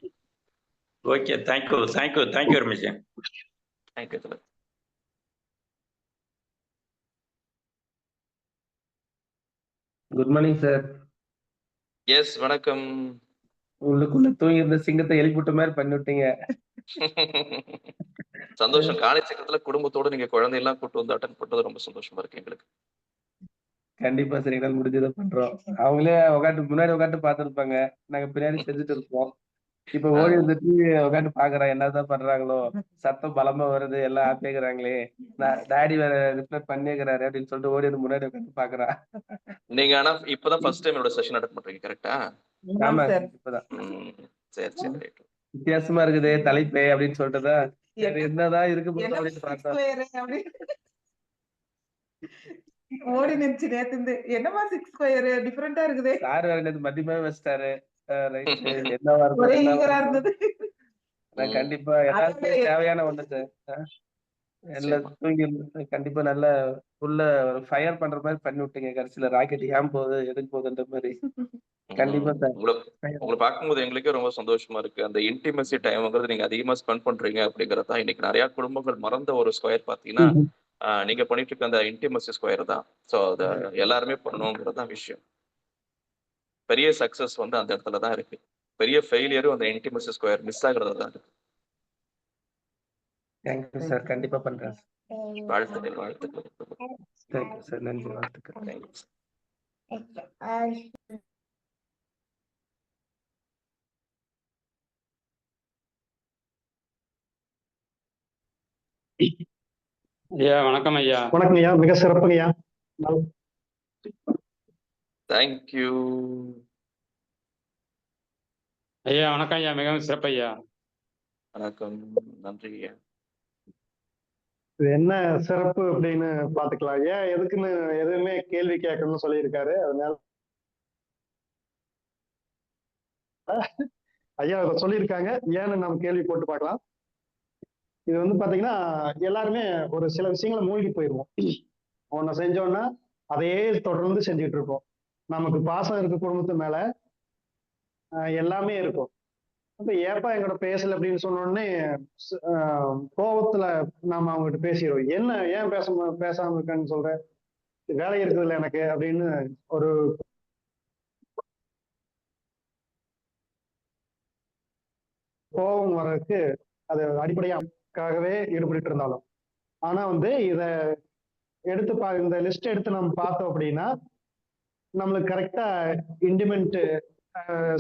Okay, thank you very much. Thank you. Good morning sir. Yes, வணக்கம். உள்ளுக்குள்ள தூங்கி இருந்த சிங்கத்தை எழுப்பிட்ட மாதிரி பண்ணிவிட்டீங்க. சந்தோஷம். காலை சக்கரத்துல குடும்பத்தோட நீங்க குழந்தையெல்லாம் கூட்டு வந்து அட்டன் பண்றது ரொம்ப சந்தோஷமா இருக்கு எங்களுக்கு. கண்டிப்பா சார், எங்களால் முடிஞ்சதை பண்றோம். அவங்களே முன்னாடி உட்காந்து பார்த்துருப்பாங்க, நாங்க பின்னாடி செஞ்சுட்டு இருப்போம். இப்ப ஓடி வந்து டிவி உட்காந்து பாக்குறேன், என்னதான் பண்றாங்களோ, சத்தம் பலமா வருது, எல்லாம் ஆப்பேங்கிறாங்களே, டாடி வேற ரிப்பேர் பண்ணிக்கிறாரு அப்படின்னு சொல்லிட்டு ஓடி வந்து முன்னாடி உட்காந்து பாக்குறேன். நீங்க ஆனா இப்பதான் ஃபர்ஸ்ட் டைம் என்னோட செஷன் அட்டெண்ட் பண்றீங்க, கரெக்டா? ஆமா, இப்பதான். சரி சரி, ரைட். வித்தியாசமா இருக்குது தலைப்பே அப்படின்னு சொல்லிட்டுதான் சரி என்னதான் இருக்கு போது அப்படின்னு பார்த்தேன். ஓடி நினைச்சு நேத்து என்னமா 6 ஸ்கொயர் டிஃபரெண்டா இருக்குது. சார் வேற நேத்து மதியமே வச்சிட்டாரு. ரைட், என்னவா இருந்தது. கண்டிப்பா எல்லாருக்குமே தேவையான ஒண்ணு சார். எல்லாம் தூங்கி கண்டிப்பா நல்ல உள்ள ஒரு ஃபயர் பண்ற மாதிரி பண்ணி விட்டீங்க. கடைசியில ராக்கெட் ஏன் போகுது எதுக்கு போகுதுன்ற மாதிரி. கண்டிப்பா சார். உங்களை பார்க்கும்போது எங்களுக்கே ரொம்ப சந்தோஷமா இருக்கு. அந்த இன்டிமசி டைம்ங்கிறது நீங்க அதிகமா ஸ்பெண்ட் பண்றீங்க அப்படிங்கறதான் இன்னைக்கு நிறைய குடும்பங்கள் மறந்த ஒரு ஸ்கொயர் பாத்தீங்கன்னா நீங்க பண்ணிட்டு இருக்க அந்த இன்டிமசி ஸ்கொயர் தான். ஸோ அதை எல்லாருமே பண்ணணுங்கிறது தான் விஷயம். பெரிய சக்சஸ் வந்து அந்த இடத்துல தான் இருக்கு. பெரிய ஃபெயிலியரும் அந்த இன்டிமசி ஸ்கொயர் மிஸ் ஆகுறது தான் இருக்கு. தேங்க்யூ சார், கண்டிப்பா பண்றேன். வாழ்த்துக்கள். தேங்க்யூ சார், நன்றி, வாழ்த்துக்கள். ஐயா வணக்கம் ஐயா. வணக்கம் ஐயா, மிக சிறப்புங்க ஐயா. தேங்க்யூ ஐயா. வணக்கம் ஐயா, மிகவும் சிறப்பு ஐயா. வணக்கம், நன்றி ஐயா. இது என்ன சிறப்பு அப்படின்னு பாத்துக்கலாம். ஏன் எதுக்குன்னு எதுவுமே கேள்வி கேட்கணும்னு சொல்லியிருக்காரு. அதனால ஐயா அதை சொல்லியிருக்காங்க, ஏன்னு நம்ம கேள்வி போட்டு பார்க்கலாம். இது வந்து பாத்தீங்கன்னா எல்லாருமே ஒரு சில விஷயங்களை மூழ்கி போயிடுவோம். ஒன்ன செஞ்சோன்னா அதையே தொடர்ந்து செஞ்சுட்டு இருக்கோம். நமக்கு பாசம் இருக்கு குடும்பத்து மேல, எல்லாமே இருக்கும். அப்ப ஏப்பா என்கிட்ட பேசல அப்படின்னு சொன்னோடனே கோபத்துல நாம அவங்ககிட்ட பேசிடுவோம். என்ன ஏன் பேசாம இருக்கேன்னு சொல்ற, வேலை இருக்குதுல்ல எனக்கு அப்படின்னு ஒரு கோபம் வர்றதுக்கு அது அடிப்படையாகவே ஈடுபட்டு இருந்தாலும். ஆனா வந்து இத எடுத்து இந்த லிஸ்ட் எடுத்து நம்ம பார்த்தோம் அப்படின்னா நம்மளுக்கு கரெக்டா இண்டிமெண்ட்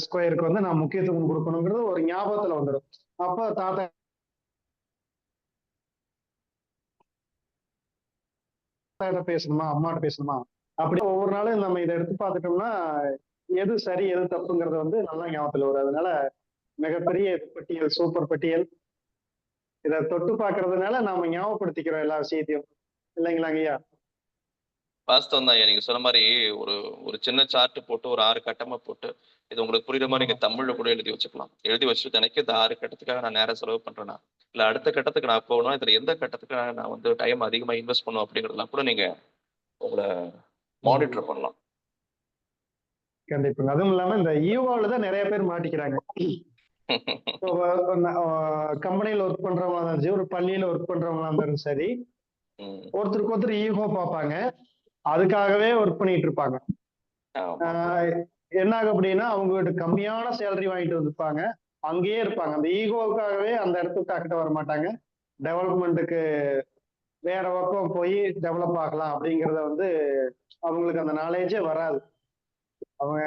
ஸ்கொயருக்கு வந்து நான் முக்கியத்துவம் கொடுக்கணுங்கிறது ஒரு ஞாபகத்துல வந்துடும். அப்ப தாத்தா பேசணுமா, அம்மாட்ட பேசணுமா, அப்படி ஒவ்வொரு நாளும் நம்ம இதை எடுத்து பார்த்துட்டோம்னா எது சரி எது தப்புங்கிறது வந்து நல்லா ஞாபகத்துல வரும். அதனால மிகப்பெரிய பட்டியல், சூப்பர் பட்டியல். இதை தொட்டு பார்க்கறதுனால நாம ஞாபகப்படுத்திக்கிறோம் எல்லா விஷயத்தையும், இல்லைங்களாங்க ஐயா? வாஸ்தவம் தான் ஐயா. நீங்க சொன்ன மாதிரி ஒரு சின்ன சார்ட் போட்டு ஒரு 6 கட்டமா போட்டு இது உங்களுக்கு புரியுற மாதிரி நீங்க தமிழ்ல கூட எழுதி வச்சுக்கலாம். எழுதி வச்சுட்டு எனக்கு இந்த 6 கட்டத்துக்காக நான் நேரம் செலவு பண்றேன்னா, இல்ல அடுத்த கட்டத்துக்கு நான் போகணும், இதுல எந்த கட்டத்துக்காக நான் வந்து டைம் அதிகமா இன்வெஸ்ட் பண்ணும் அப்படிங்கிறதுலாம் கூட நீங்க உங்களை மானிட்டர் பண்ணலாம். கண்டிப்பா. அதுவும் இல்லாம இந்த ஈவோல தான் நிறைய பேர் மாட்டிக்கிறாங்க. கம்பெனில ஒர்க் பண்றவங்களா இருந்தாலும் சரி, ஒரு பள்ளியில ஒர்க் பண்றவங்களா இருந்தாலும் சரி, ஒருத்தருக்கு ஒருத்தர் ஈகோ பார்ப்பாங்க, அதுக்காகவே ஒர்க் பண்ணிட்டு இருப்பாங்க. என்ன ஆகும் அப்படின்னா அவங்ககிட்ட கம்மியான சேலரி வாங்கிட்டு வந்துருப்பாங்க, அங்கேயே இருப்பாங்க. அந்த ஈகோவுக்காகவே அந்த இடத்துக்கு டாக்கிட்ட வர மாட்டாங்க. டெவலப்மெண்ட்டுக்கு வேற பக்கம் போய் டெவலப் ஆகலாம் அப்படிங்கிறத வந்து அவங்களுக்கு அந்த நாலேஜே வராது. அவங்க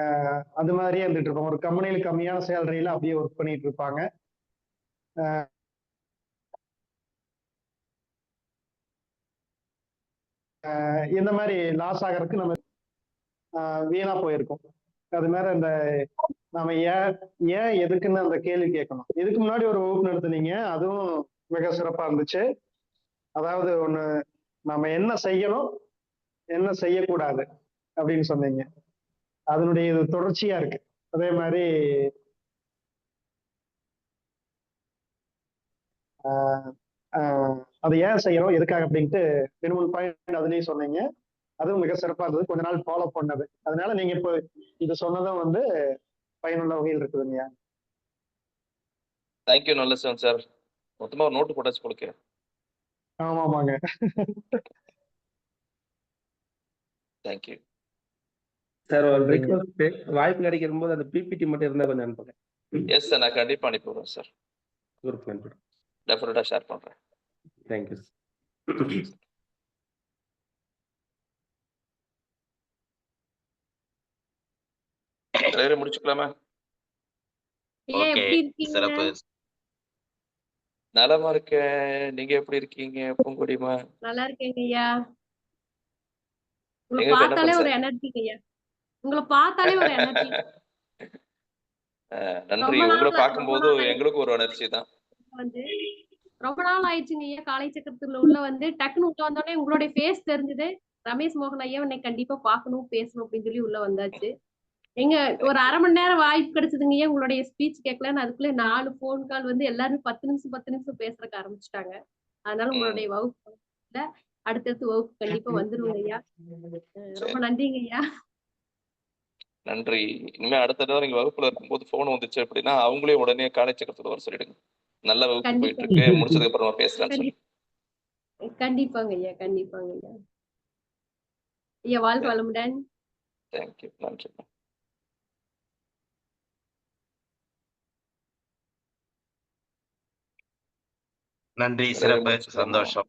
அது மாதிரியே இருந்துட்டு இருப்பாங்க. ஒரு கம்பெனியில கம்மியான சேலரியில அப்படியே ஒர்க் பண்ணிட்டு இருப்பாங்க. இந்த மாதிரி லாஸ் ஆகிறதுக்கு நம்ம வீணா போயிருக்கோம். அது மாதிரி அந்த நம்ம ஏன் எதுக்குன்னு அந்த கேள்வி கேட்கணும். இதுக்கு முன்னாடி ஒரு வகுப்பு நடத்துனீங்க, அதுவும் மிக சிறப்பா இருந்துச்சு. அதாவது ஒண்ணு, நம்ம என்ன செய்யணும் என்ன செய்யக்கூடாது அப்படின்னு சொன்னீங்க. அதனுடைய இது தொடர்ச்சியா இருக்கு. அதே மாதிரி அது ஏன் செய்யணும் எதுக்காக அப்படின்ட்டு 2-3 பாயிண்ட் அதுலயும் சொன்னீங்க. அதுவும் மிக சிறப்பா இருந்தது. கொஞ்ச நாள் ஃபாலோ பண்ணது. அதனால நீங்க இப்போ இது சொன்னதும் வந்து பயனுள்ள வகையில் இருக்குதுங்க. தேங்க்யூ நல்ல சார். மொத்தமா ஒரு நோட்டு போட்டாச்சு கொடுக்க. ஆமாமாங்க. Thank you sir. ஒரு ரிக்வெஸ்ட், வாய்ப்பு கிடைக்கும் போது அந்த பிபிடி மட்டும் இருந்தா கொஞ்சம் அனுப்புங்க. எஸ் சார், நான் கண்டிப்பா அனுப்பிடுறேன் சார். குரூப் அனுப்பிடுறேன். டெஃபினட்டா ஷேர் பண்றேன். தேங்க்யூ. முடிச்சுக்கலாமா? ஓகே, சிறப்பு. நலமா இருக்கேன். நீங்க எப்படி இருக்கீங்க பூங்கொடிமா? நல்லா இருக்கேங்க ஐயா. உங்களை பார்த்தாலே ஒரு எனர்ஜிங்க ஐயா. உங்களை பார்த்தாலே ஒரு எனர்ஜி. நன்றி. உங்களை பார்க்கும்போது எங்களுக்கு ஒரு எனர்ஜி தான். வந்து ரொம்ப நாள் ஆயிடுச்சுங்க ஐயா. காலை சக்கரத்துல உள்ள வந்து டக்குன்னு உள்ள வந்தோடனே உங்களுடைய ஃபேஸ் தெரிஞ்சது. ரமேஷ் மோகன் ஐயா என்னை கண்டிப்பா பார்க்கணும் பேசணும் அப்படின்னு சொல்லி உள்ள வந்தாச்சு. எங்க ஒரு 1/2 மணி நேரம் வாய்ப்பு கிடைச்சதுங்க ஐயா. உங்களுடைய ஸ்பீச் கேட்கலன்னு அதுக்குள்ள 4 போன் கால் வந்து எல்லாருமே 10 நிமிஷம் பேசுறதுக்கு ஆரம்பிச்சுட்டாங்க. அதனால உங்களுடைய வகுப்பு அடுத்தடுத்து வகுப்பு கண்டிப்பா வந்துருங்க ஐயா. ரொம்ப நன்றிங்க ஐயா. நன்றி. இனிமே அடுத்த தடவை நீங்க வகுப்புல இருக்கும்போது போன் வந்துச்சு அப்படின்னா அவங்களே உடனே காலை சக்கரத்துல வர சொல்லிடுங்க. நல்ல வகுப்பு போயிட்டு இருக்கு, முடிச்சதுக்கு அப்புறமா பேசலாம்னு சொல்லி. கண்டிப்பாங்க ஐயா, கண்டிப்பாங்க ஐயா. ஐயா வாழ்க வளமுடன். தேங்க்யூ. நன்றி. நன்றி, சிறப்பு, சந்தோஷம்.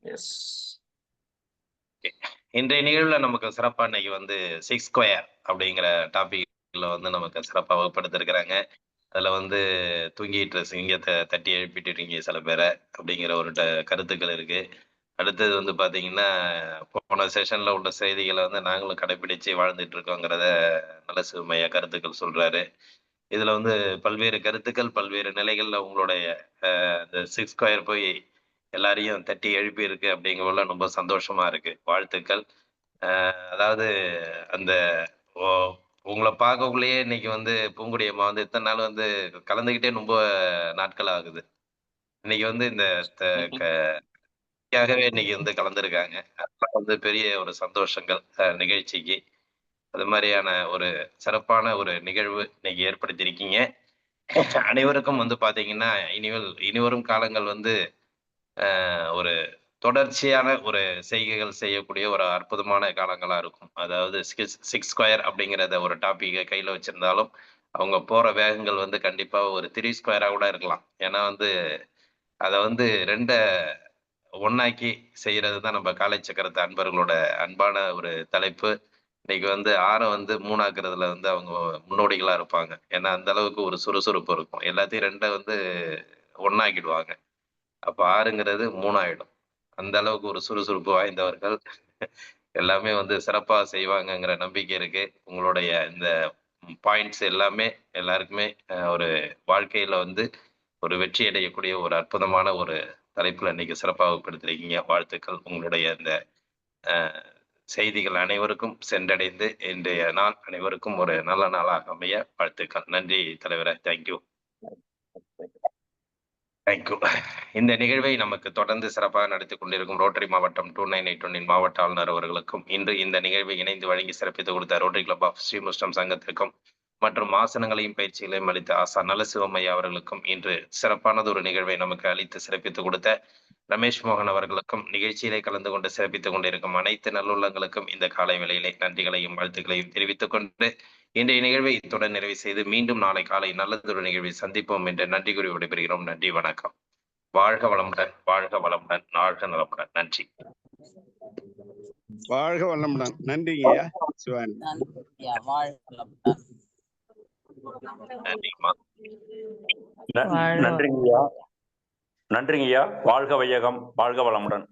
இன்றைய நிகழ்வுல நமக்கு சிறப்பா இன்னைக்கு வந்து 6 ஸ்கொயர் அப்படிங்கிற டாபிக்ல வந்து நமக்கு சிறப்பா வகுப்படுத்திருக்கிறாங்க. அதுல வந்து தூங்கிட்டு சிங்கத்தை தட்டி எழுப்பிட்டு இருக்கீங்க சில பேரை அப்படிங்கிற ஒரு கருத்துக்கள் இருக்கு. அடுத்தது வந்து பாத்தீங்கன்னா, போன செஷன்ல உள்ள செய்திகளை வந்து நாங்களும் கடைபிடிச்சு வாழ்ந்துட்டு இருக்கோங்கிறத நல்ல சிவமையா கருத்துக்கள் சொல்றாரு. இதுல வந்து பல்வேறு கருத்துக்கள் பல்வேறு நிலைகள்ல உங்களுடைய இந்த 6 ஸ்கொயர் போய் எல்லாரையும் தட்டி எழுப்பி இருக்கு அப்படிங்கிறதுல ரொம்ப சந்தோஷமா இருக்கு. வாழ்த்துக்கள். அதாவது அந்த உங்களை பார்க்கக்குள்ளேயே இன்னைக்கு வந்து பூங்குடி அம்மா வந்து இத்தனை நாள் வந்து கலந்துக்கிட்டே ரொம்ப நாட்கள் ஆகுது. இன்னைக்கு வந்து இந்த இன்னைக்கு வந்து கலந்துருக்காங்க. அதெல்லாம் வந்து பெரிய ஒரு சந்தோஷங்கள் நிகழ்ச்சிக்கு. அது மாதிரியான ஒரு சிறப்பான ஒரு நிகழ்வு இன்னைக்கு ஏற்படுத்தியிருக்கீங்க. அனைவருக்கும் வந்து பாத்தீங்கன்னா இனிவரும் காலங்கள் வந்து ஒரு தொடர்ச்சியான ஒரு செய்கைகள் செய்யக்கூடிய ஒரு அற்புதமான காலங்களா இருக்கும். அதாவது 6 ஸ்கொயர் அப்படிங்கிறத ஒரு டாபிக்கை கையில வச்சிருந்தாலும் அவங்க போற வேகங்கள் வந்து கண்டிப்பா ஒரு 3 ஸ்கொயரா கூட இருக்கலாம். ஏன்னா வந்து அதை வந்து 2 ஒன்னாக்கி செய்யறது தான் நம்ம காலை சக்கரத்து அன்பர்களோட அன்பான ஒரு தலைப்பு. இன்னைக்கு வந்து 6 வந்து 3 ஆக்குறதுல வந்து அவங்க முன்னோடிகளா இருப்பாங்க. ஏன்னா அந்த அளவுக்கு ஒரு சுறுசுறுப்பு இருக்கும். எல்லாத்தையும் 2 வந்து ஒன்னாக்கிடுவாங்க. அப்ப 6ங்கிறது 3 ஆயிடும். அந்த அளவுக்கு ஒரு சுறுசுறுப்பு வாய்ந்தவர்கள். எல்லாமே வந்து சிறப்பா செய்வாங்கங்கிற நம்பிக்கை இருக்கு. உங்களுடைய இந்த பாயிண்ட்ஸ் எல்லாமே எல்லாருக்குமே ஒரு வாழ்க்கையில வந்து ஒரு வெற்றி அடையக்கூடிய ஒரு அற்புதமான ஒரு தலைப்புல இன்னைக்கு சிறப்பாக படுத்திருக்கீங்க. வாழ்த்துக்கள். உங்களுடைய இந்த செய்திகள் அனைவருக்கும் சென்றடைந்து இன்றைய நாள் அனைவருக்கும் ஒரு நல்ல நாளாக அமைய வாழ்த்துக்கள். நன்றி தலைவரே. தேங்க்யூ. தேங்க்யூ. இந்த நிகழ்வை நமக்கு தொடர்ந்து சிறப்பாக நடத்தி கொண்டிருக்கும் ரோட்டரி மாவட்டம் 2981 மாவட்ட ஆளுநர் அவர்களுக்கும், இன்று இந்த நிகழ்வை இணைந்து வழங்கி சிறப்பித்துக் கொடுத்த ரோட்டரி கிளப் ஆஃப் ஸ்ரீமுஷ்டம் சங்கத்திற்கும் மற்றும் ஆசனங்களையும் பயிற்சிகளையும் அளித்த ஆசா நலசிவமையா அவர்களுக்கும், இன்று சிறப்பானது ஒரு நிகழ்வை நமக்கு அளித்து சிறப்பித்துக் கொடுத்த ரமேஷ் மோகன் அவர்களுக்கும், நிகழ்ச்சியிலே கலந்து கொண்டு சிறப்பித்துக் கொண்டிருக்கும் அனைத்து நல்லுள்ளங்களுக்கும் இந்த காலை வேளையிலே நன்றிகளையும் வாழ்த்துக்களையும் தெரிவித்துக் கொண்டு இன்றைய நிகழ்வை இத்துடன் நிறைவு செய்து மீண்டும் நாளை காலை நல்லதொரு நிகழ்வை சந்திப்போம் என்று நன்றி கூறி விடைபெறுகிறோம். நன்றி, வணக்கம். வாழ்க வளமுடன், வாழ்க வளமுடன், வாழ்க நலமுடன். நன்றி. வாழ்க வளமுடன். நன்றிங்கய்யா சிவானி. நன்றியா, வாழ்க வளமுடன். நன்றிம்மா. நன்றிங்கய்யா. நன்றிங்கய்யா. வாழ்க வையகம், வாழ்க வளமுடன்.